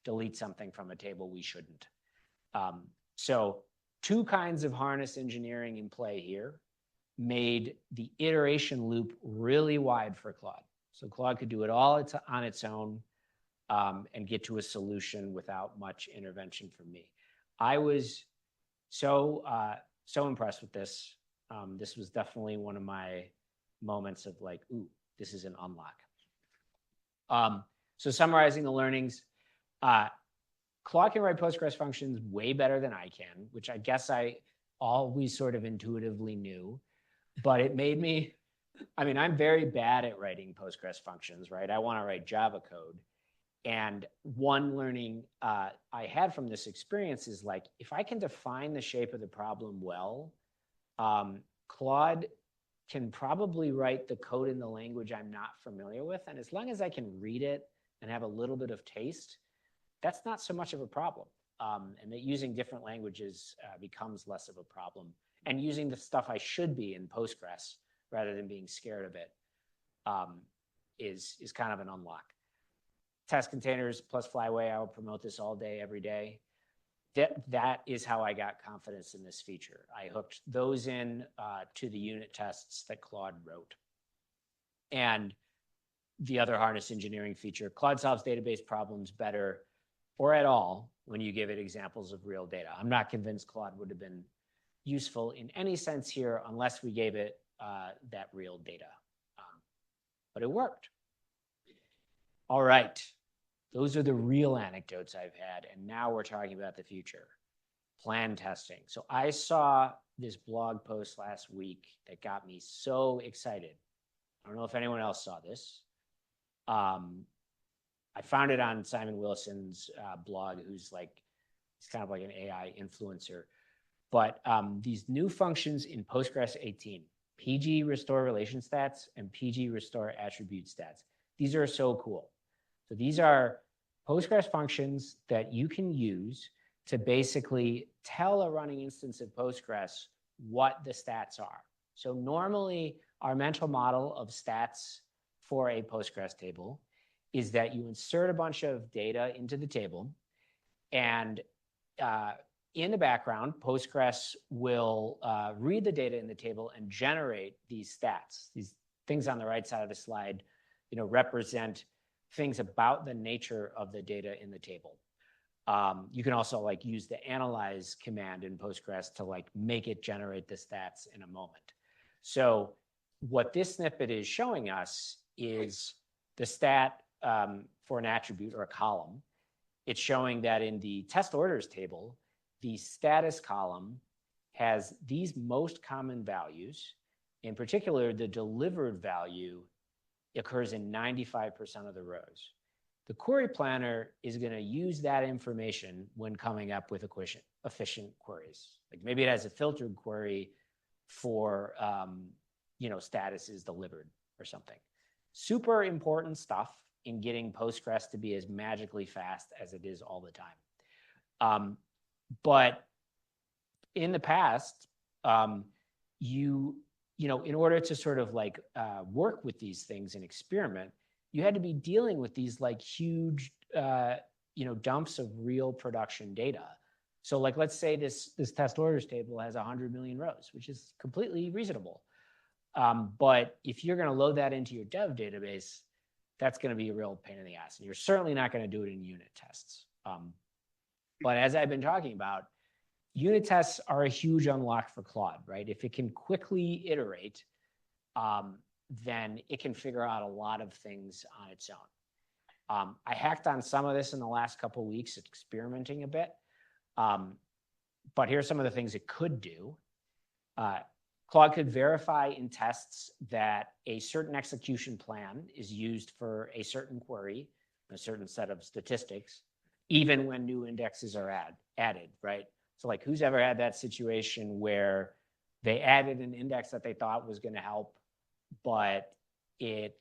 delete something from a table we shouldn't? So two kinds of harness engineering in play here made the iteration loop really wide for Claude. So Claude could do it all on its own and get to a solution without much intervention from me. I was so impressed with this. This was definitely one of my moments of like, ooh, this is an unlock. So summarizing the learnings, Claude can write Postgres functions way better than I can, which I guess I always sort of intuitively knew, but it made me, I'm very bad at writing Postgres functions, right? I want to write Java code. And one learning I had from this experience is like, if I can define the shape of the problem well, Claude can probably write the code in the language I'm not familiar with. And as long as I can read it and have a little bit of taste, that's not so much of a problem. And that using different languages becomes less of a problem. And using the stuff I should be in Postgres rather than being scared of it is kind of an unlock. Test containers plus Flyway, I will promote this all day, every day. That is how I got confidence in this feature. I hooked those in to the unit tests that Claude wrote. And the other harness engineering feature, Claude solves database problems better or at all when you give it examples of real data. I'm not convinced Claude would have been useful in any sense here unless we gave it that real data. But it worked. All right. Those are the real anecdotes I've had. And now we're talking about the future. Plan testing. So I saw this blog post last week that got me so excited. I don't know if anyone else saw this. I found it on Simon Wilson's blog, he's kind of like an AI influencer. But these new functions in Postgres 18, PG restore relation stats and PG restore attribute stats. These are so cool. So these are Postgres functions that you can use to basically tell a running instance of Postgres what the stats are. So normally our mental model of stats for a Postgres table is that you insert a bunch of data into the table, and in the background, Postgres will read the data in the table and generate these stats. These things on the right side of the slide, represent things about the nature of the data in the table. You can also use the analyze command in Postgres to make it generate the stats in a moment. So what this snippet is showing us is the stat for an attribute or a column. It's showing that in the test orders table, the status column has these most common values. In particular, the delivered value occurs in 95% of the rows. The query planner is going to use that information when coming up with efficient queries. Maybe it has a filtered query for, status is delivered or something. Super important stuff in getting Postgres to be as magically fast as it is all the time. But in the past, in order to sort of work with these things and experiment, you had to be dealing with these huge, dumps of real production data. So let's say this test orders table has 100 million rows, which is completely reasonable. But if you're going to load that into your dev database, that's going to be a real pain in the ass. And you're certainly not going to do it in unit tests. But as I've been talking about, unit tests are a huge unlock for Claude, right? If it can quickly iterate, then it can figure out a lot of things on its own. I hacked on some of this in the last couple of weeks, experimenting a bit. But here's some of the things it could do. Claude could verify in tests that a certain execution plan is used for a certain query, a certain set of statistics, even when new indexes are added, right? So like, who's ever had that situation where they added an index that they thought was going to help, but it,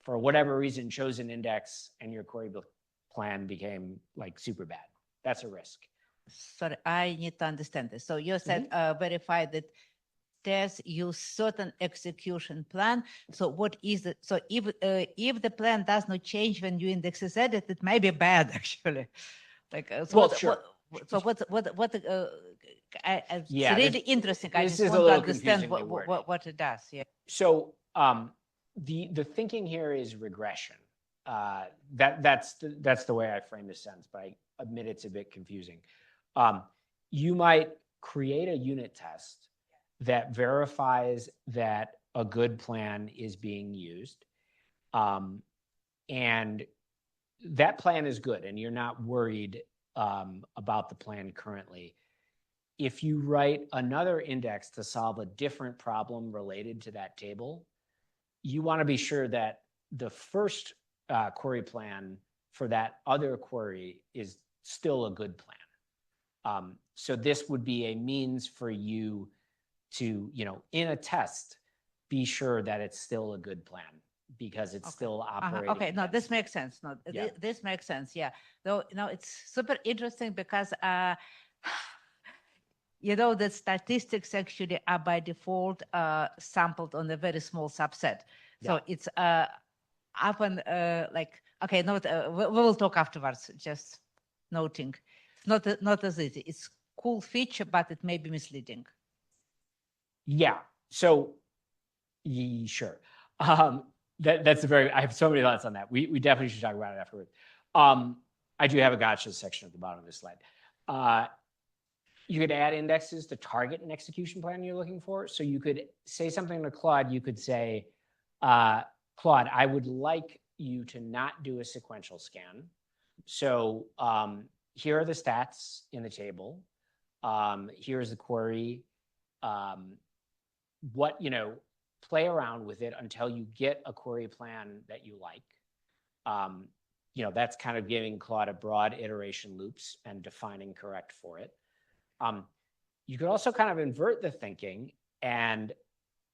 for whatever reason, chose an index and your query plan became like super bad? That's a risk. Sorry, I need to understand this. So you said verify that tests use certain execution plan. So what is it? So if the plan does not change when new index is added, it may be bad actually. Like so well, sure. It's Yeah, really interesting. I this just is a want to little understand confusingly worded. what it does. Yeah. So the thinking here is regression. That's the way I frame this sentence, but I admit it's a bit confusing. You might create a unit test that verifies that a good plan is being used, and that plan is good, and you're not worried about the plan currently. If you write another index to solve a different problem related to that table, you want to be sure that the first query plan for that other query is still a good plan. So this would be a means for you to, in a test, be sure that it's still a good plan because it's still operating. Okay, no, this makes sense. No, this makes sense. Yeah. Though, it's super interesting because, the statistics actually are by default sampled on a very small subset. So it's often okay, no, we will talk afterwards, just noting. It's not as easy. It's cool feature, but it may be misleading. Yeah. So, sure. That's I have so many thoughts on that. We definitely should talk about it afterwards. I do have a gotcha section at the bottom of this slide. You could add indexes to target an execution plan you're looking for. So you could say something to Claude. You could say, Claude, I would like you to not do a sequential scan. So here are the stats in the table. Here's the query. Play around with it until you get a query plan that you like. That's kind of giving Claude a broad iteration loops and defining correct for it. You could also kind of invert the thinking and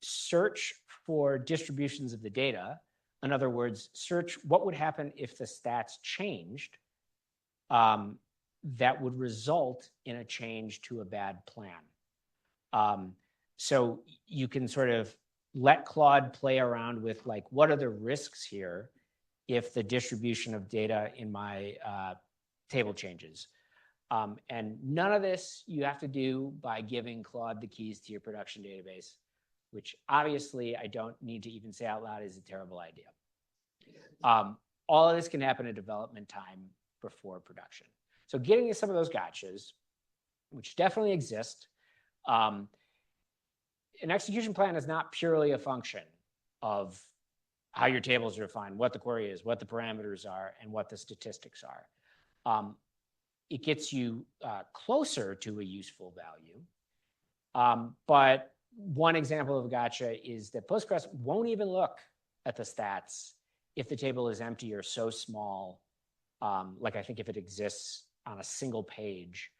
search for distributions of the data. In other words, search what would happen if the stats changed that would result in a change to a bad plan. So you can sort of let Claude play around with like, what are the risks here if the distribution of data in my table changes? And none of this you have to do by giving Claude the keys to your production database, which obviously I don't need to even say out loud is a terrible idea. All of this can happen at development time before production. So getting to some of those gotchas, which definitely exist, an execution plan is not purely a function of how your tables are defined, what the query is, what the parameters are, and what the statistics are. It gets you closer to a useful value. But one example of a gotcha is that Postgres won't even look at the stats if the table is empty or so small. Like I think if it exists on a single page,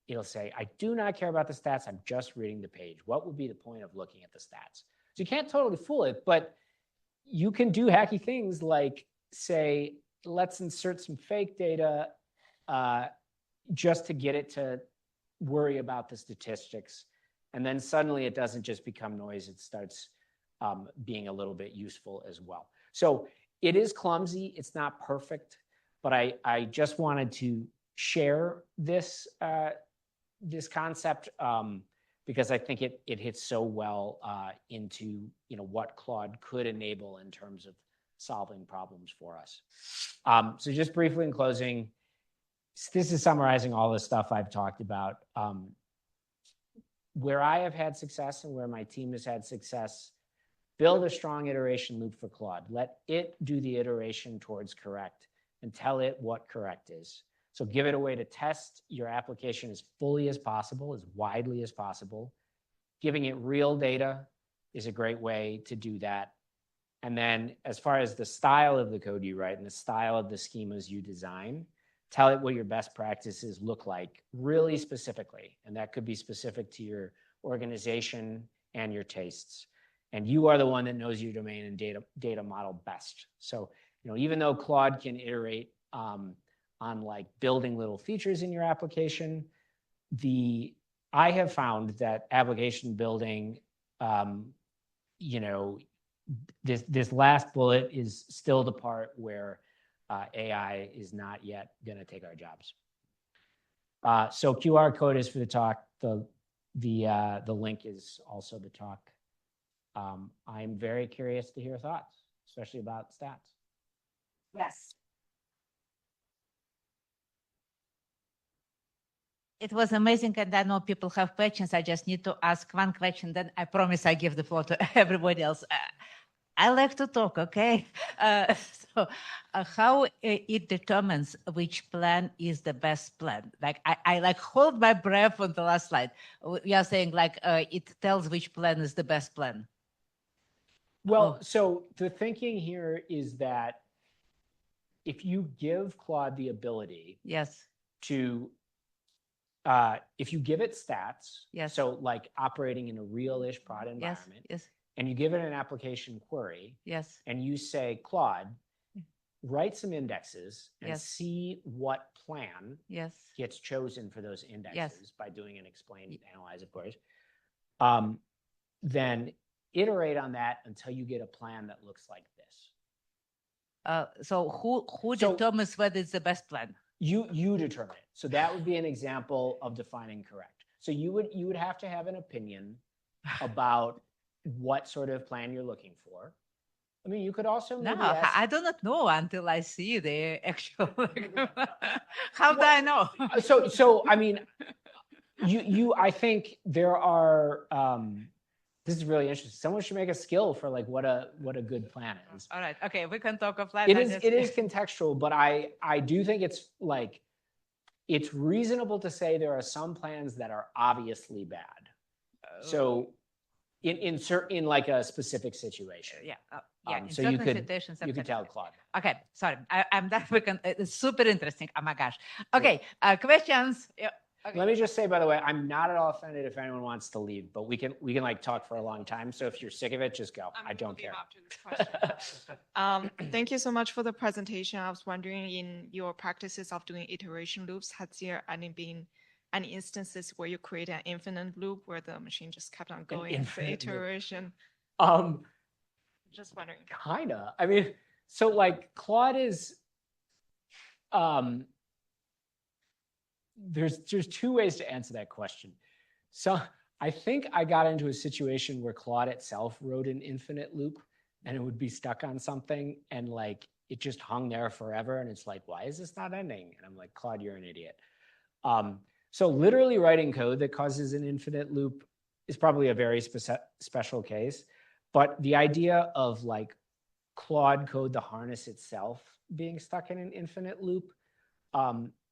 it'll say, I do not care about the stats. I'm just reading the page. What would be the point of looking at the stats? So you can't totally fool it, but you can do hacky things like say, let's insert some fake data just to get it to worry about the statistics. And then suddenly it doesn't just become noise. It starts being a little bit useful as well. So it is clumsy. It's not perfect, but I just wanted to share this this concept because I think it hits so well into what Claude could enable in terms of solving problems for us. So just briefly in closing, this is summarizing all the stuff I've talked about. Where I have had success and where my team has had success, build a strong iteration loop for Claude. Let it do the iteration towards correct and tell it what correct is. So give it a way to test your application as fully as possible, as widely as possible. giving it real data is a great way to do that. And then as far as the style of the code you write and the style of the schemas you design, tell it what your best practices look like really specifically. And that could be specific to your organization and your tastes. And you are the one that knows your domain and data model best. So, even though Claude can iterate on like building little features in your application, I have found that application building, this last bullet is still the part where AI is not yet going to take our jobs. So QR code is for the talk. The link is also the talk. I'm very curious to hear thoughts, especially about stats. Yes. It was amazing, and I know people have questions. I just need to ask one question, then I promise I give the floor to everybody else. I like to talk, okay? So how it determines which plan is the best plan? Like I like hold my breath on the last slide. You are saying like it tells which plan is the best plan. Well, so the thinking here is that if you give Claude the ability Yes. to, if you give it stats, Yes. so like operating in a real-ish prod environment, Yes. and you give it an application query, Yes. and you say, Claude, write some indexes and Yes. see what plan Yes. gets chosen for those indexes Yes. by doing an explain, analyze, of course, then iterate on that until you get a plan that looks like this. So who determines whether it's the best plan? You determine it. So that would be an example of defining correct. So you would have to have an opinion about what sort of plan you're looking for. I mean, you could also maybe ask, I do not know until I see the actual. How do I know? So I mean, I think there are. This is really interesting. Someone should make a skill for like what a good plan is. All right. Okay, we can talk offline. It is contextual, but I do think it's like it's reasonable to say there are some plans that are obviously bad. So in like a specific situation. In so certain situations, you could tell Claude. Okay, sorry. I'm done. It's super interesting. Oh my gosh. Okay, questions. Yeah. Okay. Let me just say, by the way, I'm not at all offended if anyone wants to leave, but we can like talk for a long time. So if you're sick of it, just go. I don't care. Thank you so much for the presentation. I was wondering, in your practices of doing iteration loops, has there been any instances where you create an infinite loop where the machine just kept on going for iteration? Just wondering. Kinda. I mean, so like Claude is, there's two ways to answer that question. So I think I got into a situation where Claude itself wrote an infinite loop and it would be stuck on something and like it just hung there forever. And it's like, why is this not ending? And I'm like, Claude, you're an idiot. So literally writing code that causes an infinite loop is probably a very special case. But the idea of like Claude Code, the harness itself, being stuck in an infinite loop,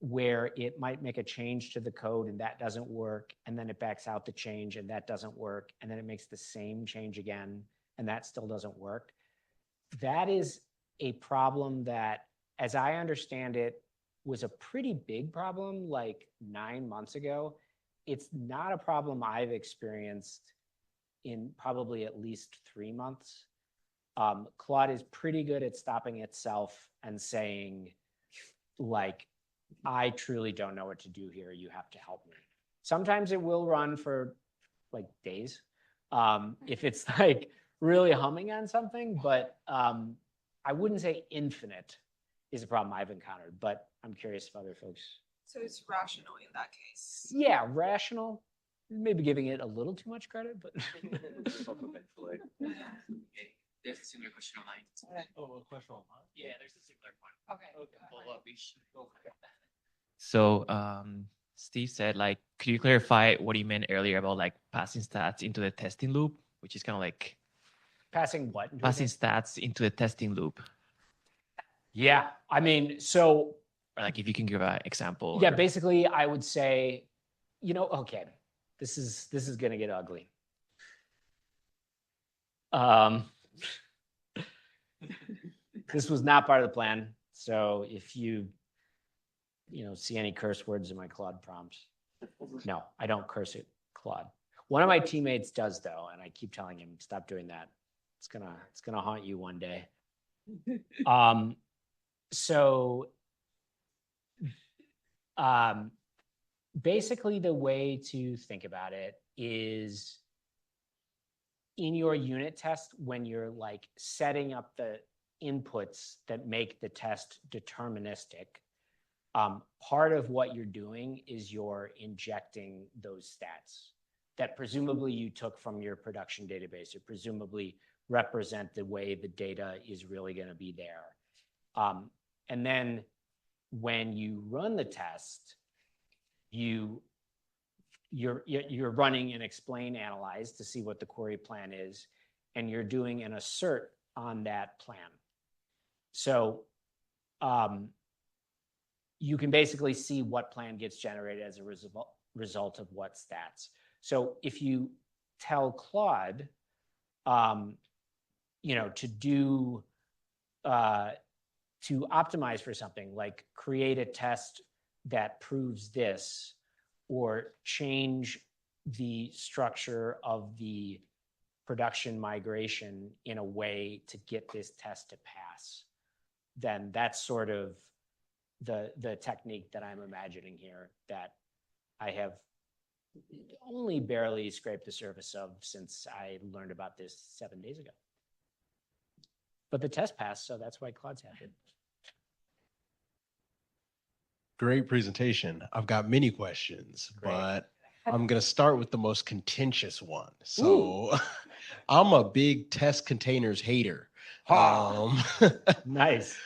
where it might make a change to the code and that doesn't work, and then it backs out the change and that doesn't work, and then it makes the same change again and that still doesn't work. That is a problem that, as I understand it, was a pretty big problem like 9 months ago. It's not a problem I've experienced in probably at least 3 months. Claude is pretty good at stopping itself and saying, like, I truly don't know what to do here. You have to help me. Sometimes it will run for like days if it's like really humming on something, but I wouldn't say infinite is a problem I've encountered, but I'm curious if other folks. So it's rational in that case. Yeah, rational. Maybe giving it a little too much credit, but. There's a similar question online. Oh, a question online? Yeah, there's a similar one. Okay. So Steve said, like, could you clarify what you meant earlier about like passing stats into the testing loop, which is kind of like Passing what? passing stats into the testing loop? Yeah, I mean, so. Or like if you can give an example. Yeah, basically I would say, okay, this is going to get ugly. This was not part of the plan. So if you see any curse words in my Claude prompt, no, I don't curse at Claude. One of my teammates does though, and I keep telling him, stop doing that. It's gonna haunt you one day. Basically the way to think about it is in your unit test, when you're like setting up the inputs that make the test deterministic, part of what you're doing is you're injecting those stats that presumably you took from your production database, or presumably represent the way the data is really going to be there. And then when you run the test, you're running an explain analyze to see what the query plan is, and you're doing an assert on that plan. So you can basically see what plan gets generated as a result of what stats. So if you tell Claude, to optimize for something like create a test that proves this, or change the structure of the production migration in a way to get this test to pass, then that's sort of the technique that I'm imagining here, that I have only barely scraped the surface of since I learned about this 7 days ago. But the test passed, so that's why Claude's happy. Great presentation. I've got many questions, but I'm going to start with the most contentious one. So I'm a big test containers hater. Nice.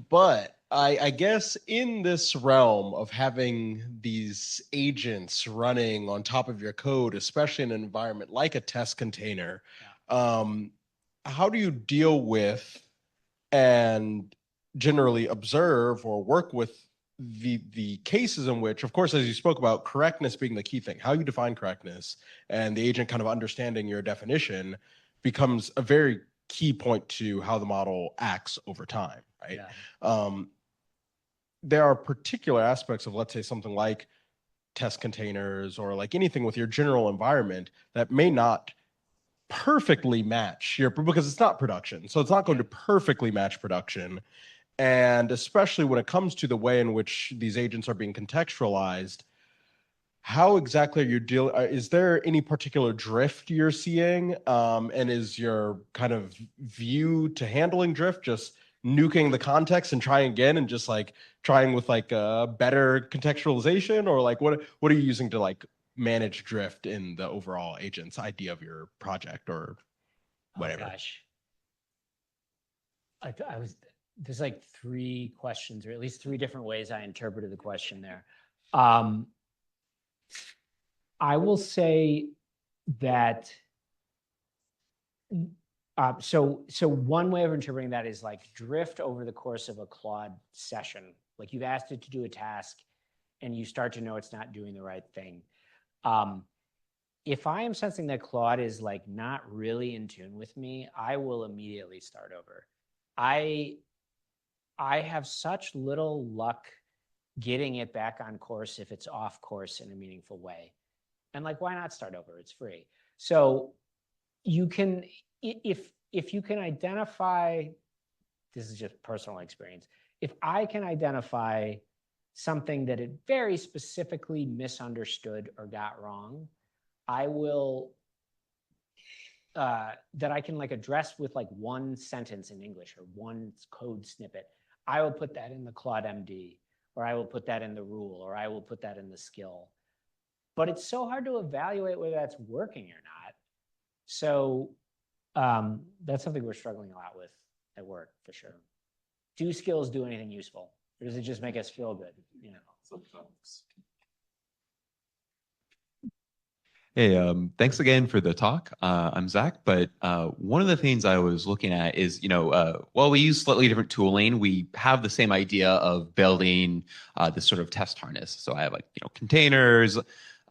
But I guess in this realm of having these agents running on top of your code, especially in an environment like a test container, how do you deal with and generally observe or work with the cases in which, of course, as you spoke about, correctness being the key thing, how you define correctness and the agent kind of understanding your definition becomes a very key point to how the model acts over time, right? Yeah. There are particular aspects of, let's say, something like test containers or like anything with your general environment that may not perfectly match your, because it's not production. So it's not going to perfectly match production. And especially when it comes to the way in which these agents are being contextualized, how exactly are you dealing? Is there any particular drift you're seeing? And is your kind of view to handling drift just nuking the context and trying again and just like trying with like a better contextualization, or like what are you using to like manage drift in the overall agent's idea of your project or whatever? Oh, gosh. There's like 3 questions, or at least 3 different ways I interpreted the question there. I will say that, so one way of interpreting that is like drift over the course of a Claude session. Like you've asked it to do a task and you start to know it's not doing the right thing. If I am sensing that Claude is like not really in tune with me, I will immediately start over. I have such little luck getting it back on course if it's off course in a meaningful way. And like, why not start over? It's free. So you can, if you can identify, this is just personal experience, if I can identify something that it very specifically misunderstood or got wrong, I will, that I can like address with like one sentence in English or one code snippet, I will put that in the Claude MD, or I will put that in the rule, or I will put that in the skill. But it's so hard to evaluate whether that's working or not. So that's something we're struggling a lot with at work, for sure. Do skills do anything useful? Or does it just make us feel good? You know? Sometimes. Hey, thanks again for the talk. I'm Zach, but one of the things I was looking at is, while we use slightly different tooling, we have the same idea of building this sort of test harness. So I have like, containers,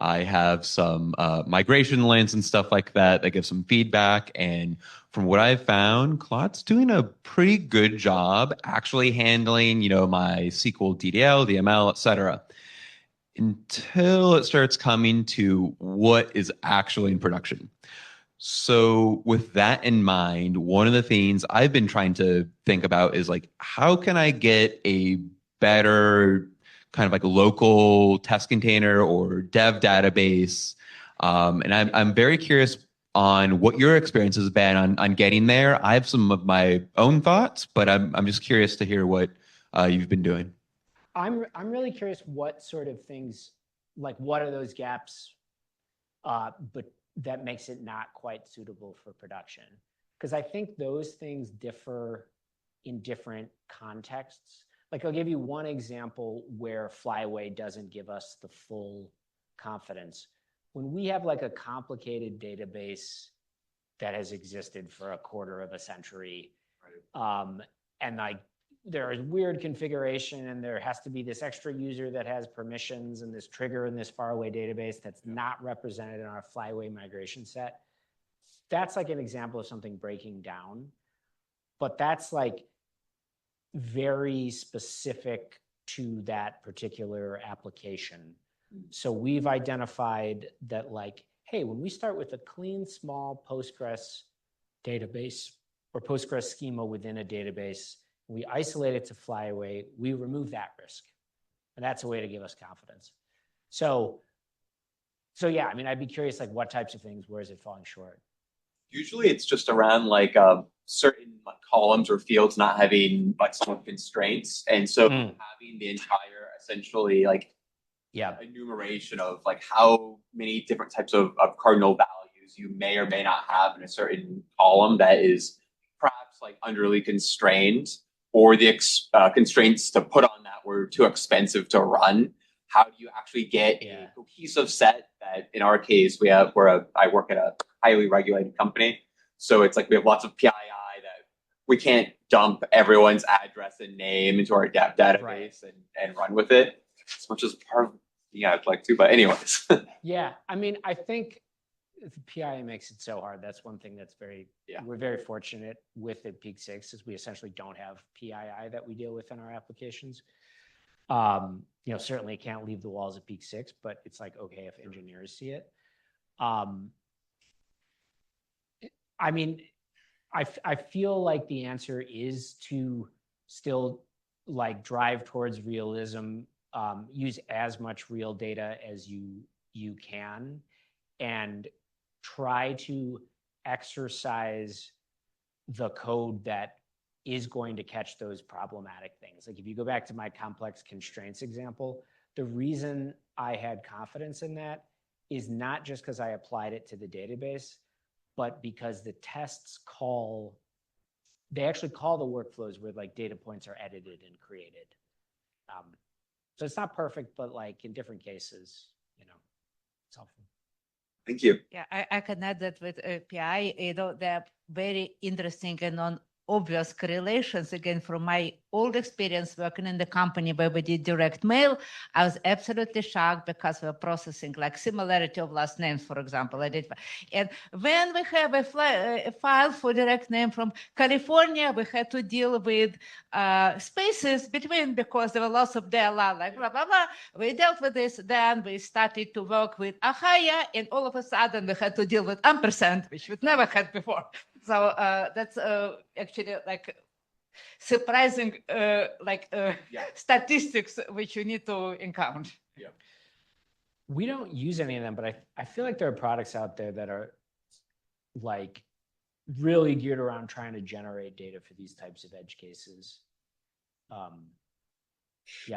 I have some migration lints and stuff like that that give some feedback. And from what I've found, Claude's doing a pretty good job actually handling, my SQL DDL, DML, et cetera, until it starts coming to what is actually in production. So with that in mind, one of the things I've been trying to think about is like, how can I get a better kind of like local test container or dev database? And I'm very curious on what your experience has been on getting there. I have some of my own thoughts, but I'm just curious to hear what you've been doing. I'm really curious what sort of things, like what are those gaps, but that makes it not quite suitable for production? Because I think those things differ in different contexts. Like I'll give you one example where Flyway doesn't give us the full confidence. When we have like a complicated database that has existed for a quarter of a century, and like there is weird configuration and there has to be this extra user that has permissions and this trigger in this faraway database that's not represented in our Flyway migration set. That's like an example of something breaking down, but that's like very specific to that particular application. So we've identified that like, hey, when we start with a clean, small Postgres database or Postgres schema within a database, we isolate it to Flyway, we remove that risk. And that's a way to give us confidence. So yeah, I mean, I'd be curious, like what types of things, where is it falling short? Usually it's just around like certain like columns or fields not having like some constraints. And so having the entire essentially like enumeration of like how many different types of cardinal values you may or may not have in a certain column that is perhaps like underly constrained, or the constraints to put on that were too expensive to run. How do you actually get a cohesive set that, in our case, I work at a highly regulated company. So it's like we have lots of PII that we can't dump everyone's address and name into our database and run with it, as much as part of I'd like to. But anyways. Yeah, I mean, I think the PII makes it so hard. That's one thing that's we're very fortunate with at Peak 6 is we essentially don't have PII that we deal with in our applications. Certainly can't leave the walls at Peak 6, but it's like, okay, if engineers see it. I mean, I feel like the answer is to still like drive towards realism, use as much real data as you can, and try to exercise the code that is going to catch those problematic things. Like if you go back to my complex constraints example, the reason I had confidence in that is not just because I applied it to the database, but because the tests they actually call the workflows where like data points are edited and created. So it's not perfect, but like in different cases, it's helpful. Thank you. Yeah, I can add that with API, they're very interesting and non-obvious correlations. Again, from my old experience working in the company where we did direct mail, I was absolutely shocked because we're processing like similarity of last names, for example. And when we have a file for direct name from California, we had to deal with spaces between because there were lots of DLL, like blah, blah, blah. We dealt with this. Then we started to work with Ahaya, and all of a sudden we had to deal with ampersand, which we'd never had before. So that's actually like surprising statistics which you need to encounter. Yeah. We don't use any of them, but I feel like there are products out there that are like really geared around trying to generate data for these types of edge cases. I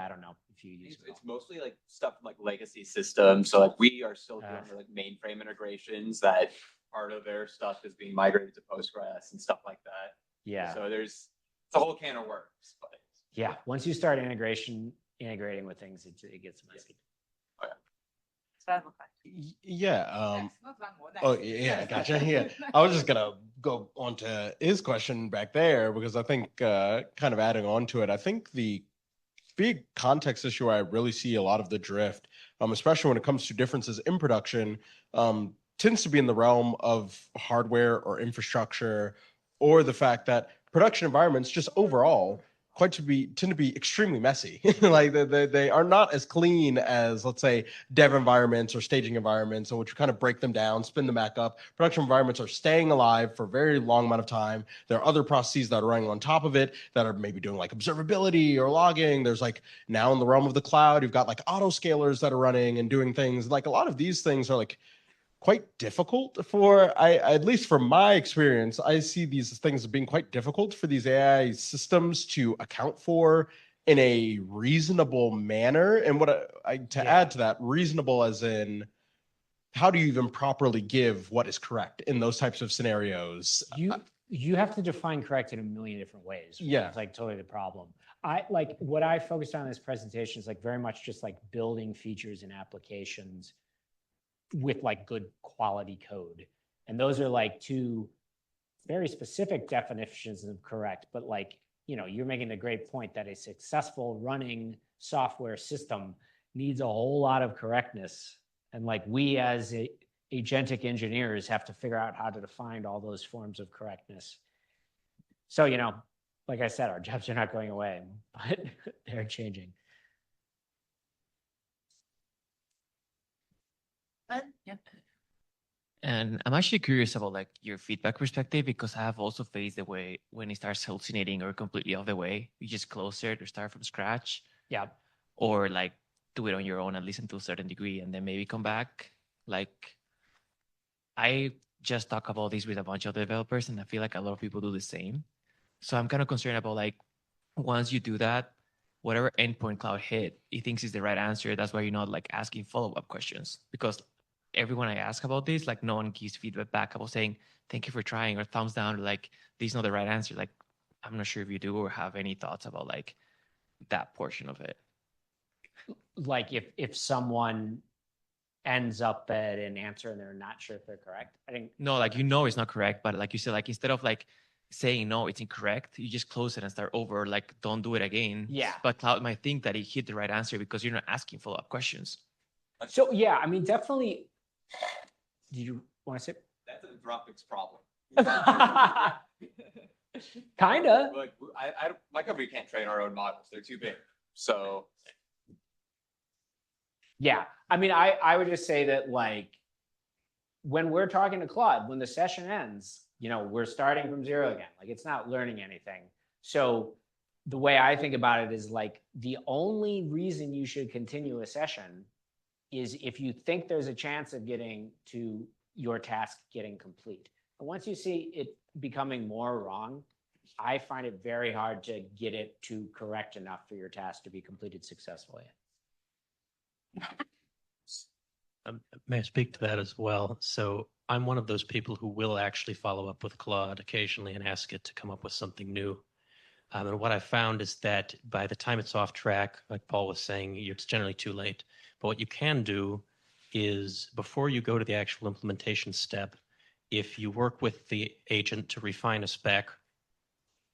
don't know if you use it's mostly like stuff like legacy systems. So like we are still doing like mainframe integrations that part of their stuff is being migrated to Postgres and stuff like that. Yeah. So it's a whole can of worms. But yeah, once you start integrating with things, it gets messy. Yeah. Oh yeah, gotcha. Yeah, I was just gonna go on to his question back there because I think kind of adding on to it, I think the big context issue I really see a lot of the drift, especially when it comes to differences in production, tends to be in the realm of hardware or infrastructure, or the fact that production environments just overall tend to be extremely messy. Like they are not as clean as, let's say, dev environments or staging environments, in which you kind of break them down, spin them back up. Production environments are staying alive for a very long amount of time. There are other processes that are running on top of it that are maybe doing like observability or logging. There's like, now in the realm of the cloud, you've got like autoscalers that are running and doing things. Like a lot of these things are like quite difficult for, at least from my experience, I see these things as being quite difficult for these AI systems to account for in a reasonable manner. And what add to that, reasonable as in, how do you even properly give what is correct in those types of scenarios? You have to define correct in a million different ways. Right? Yeah. It's like totally the problem. What I focused on in this presentation is like very much just like building features and applications with like good quality code. And those are like two very specific definitions of correct, but like, you know, you're making a great point that a successful running software system needs a whole lot of correctness. And like we as agentic engineers have to figure out how to define all those forms of correctness. So, you know, like I said, our jobs are not going away, but they're changing. Yeah. And I'm actually curious about like your feedback perspective, because I have also faced the way when it starts hallucinating or completely off the way, you just close it or start from scratch. Yeah. Or like do it on your own, at least until a certain degree, and then maybe come back. Like I just talk about this with a bunch of developers, and I feel like a lot of people do the same. So I'm kind of concerned about like, once you do that, whatever endpoint Claude hit, he thinks is the right answer. That's why you're not like asking follow-up questions, because everyone I ask about this, like no one gives feedback back about saying, thank you for trying, or thumbs down, or like, this is not the right answer. Like, I'm not sure if you do or have any thoughts about like that portion of it. Like if someone ends up at an answer and they're not sure if they're correct, I think. No, like, you know, it's not correct, but like you said, like instead of like saying, no, it's incorrect, you just close it and start over, like don't do it again. Yeah. But Claude might think that he hit the right answer because you're not asking follow-up questions. So yeah, I mean, definitely. Did you want to say? That's Anthropic's problem. Kinda. Like, my company can't train our own models; they're too big. So, yeah, I mean, I would just say that like, when we're talking to Claude, when the session ends, you know, we're starting from zero again. Like, it's not learning anything. So the way I think about it is like, the only reason you should continue a session is if you think there's a chance of getting to your task getting complete. And once you see it becoming more wrong, I find it very hard to get it to correct enough for your task to be completed successfully. May I speak to that as well? So I'm one of those people who will actually follow up with Claude occasionally and ask it to come up with something new. And what I found is that by the time it's off track, like Paul was saying, it's generally too late. But what you can do is, before you go to the actual implementation step, if you work with the agent to refine a spec,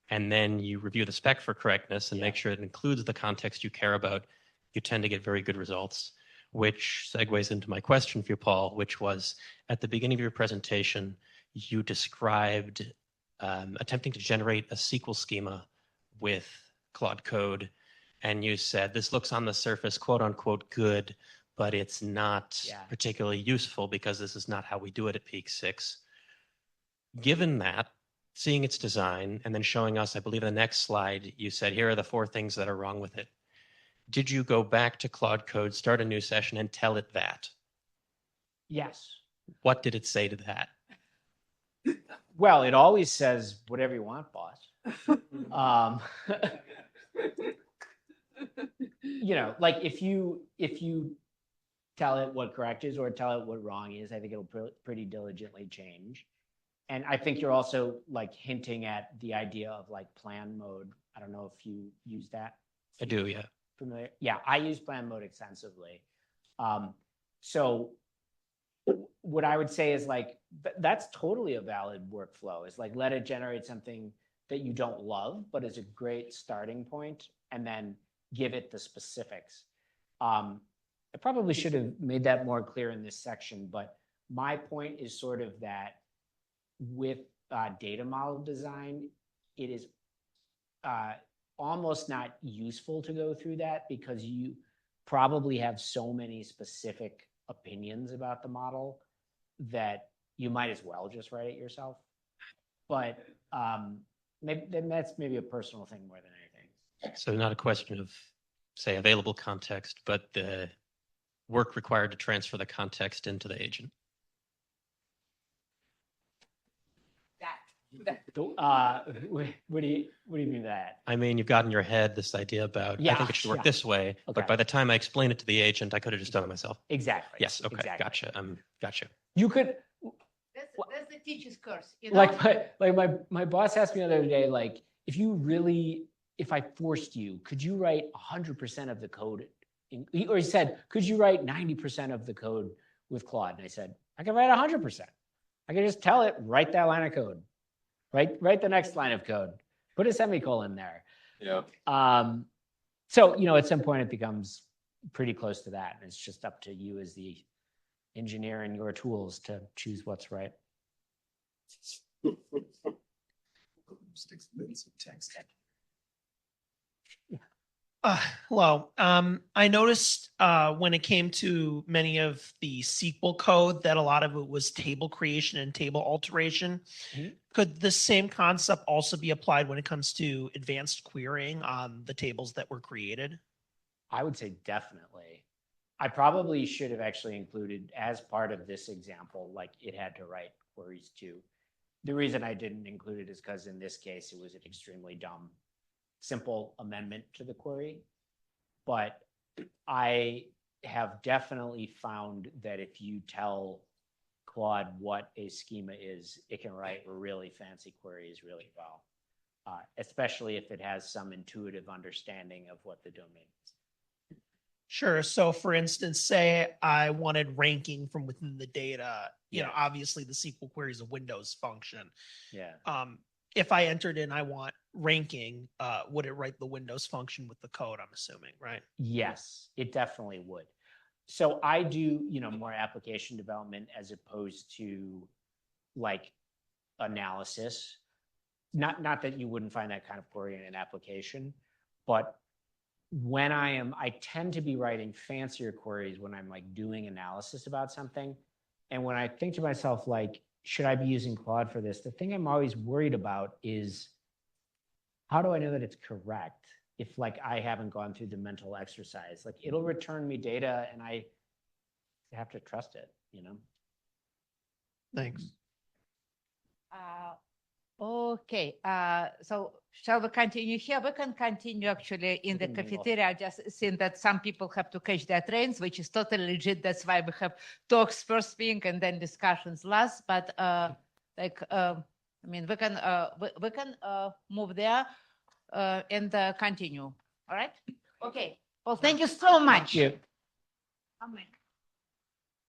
and then you review the spec for correctness and make sure it includes the context you care about, you tend to get very good results. Which segues into my question for you, Paul, which was, at the beginning of your presentation, you described attempting to generate a SQL schema with Claude Code. And you said, this looks on the surface, quote unquote, good, but it's not particularly useful because this is not how we do it at Peak 6. Given that, seeing its design, and then showing us, I believe in the next slide, you said, here are the 4 things that are wrong with it. Did you go back to Claude Code, start a new session, and tell it that? Yes. What did it say to that? Well, it always says whatever you want, boss. You know, like if you tell it what correct is or tell it what wrong is, I think it'll pretty diligently change. And I think you're also like hinting at the idea of like plan mode. I don't know if you use that. I do, yeah. Familiar? Yeah, I use plan mode extensively. So what I would say is like, that's totally a valid workflow. Is like, let it generate something that you don't love, but is a great starting point, and then give it the specifics. I probably should have made that more clear in this section, but my point is sort of that with data model design, it is almost not useful to go through that because you probably have so many specific opinions about the model that you might as well just write it yourself. But that's maybe a personal thing more than anything. So not a question of, say, available context, but the work required to transfer the context into the agent. What do you mean by that? I mean, you've got in your head this idea about, I think it should work this way, Okay. but by the time I explain it to the agent, I could have just done it myself. Exactly. Yes. Okay. Exactly. Gotcha. Gotcha. You could. That's the teacher's curse. You know? My boss asked me the other day, like, if I forced you, could you write 100% of the code? Or he said, could you write 90% of the code with Claude? And I said, I can write 100%. I can just tell it, write that line of code. Write the next line of code. Put a semicolon there. Yeah. So, at some point it becomes pretty close to that. And it's just up to you as the engineer and your tools to choose what's right. Hello. I noticed when it came to many of the SQL code that a lot of it was table creation and table alteration. Mm-hmm. Could the same concept also be applied when it comes to advanced querying on the tables that were created? I would say definitely. I probably should have actually included as part of this example, like it had to write queries too. The reason I didn't include it is because in this case, it was an extremely dumb, simple amendment to the query. But I have definitely found that if you tell Claude what a schema is, it can write really fancy queries really well, especially if it has some intuitive understanding of what the domain is. Sure. So for instance, say I wanted ranking from within the data, you know, Yeah. obviously the SQL query is a Windows function. Yeah. If I entered in, I want ranking, would it write the Windows function with the code, I'm assuming, right? Yes, it definitely would. So I do, more application development as opposed to like analysis. Not that you wouldn't find that kind of query in an application, but when I tend to be writing fancier queries when I'm like doing analysis about something. And when I think to myself, like, should I be using Claude for this? The thing I'm always worried about is how do I know that it's correct if like I haven't gone through the mental exercise? Like it'll return me data and I have to trust it, Thanks. Okay, so shall we continue here? We can continue actually in the cafeteria. I just think that some people have to catch their trains, which is totally legit. That's why we have talks first thing and then discussions last. But we can move there and continue. All right. Okay. Well, thank you so much. Thank you. Oh my God.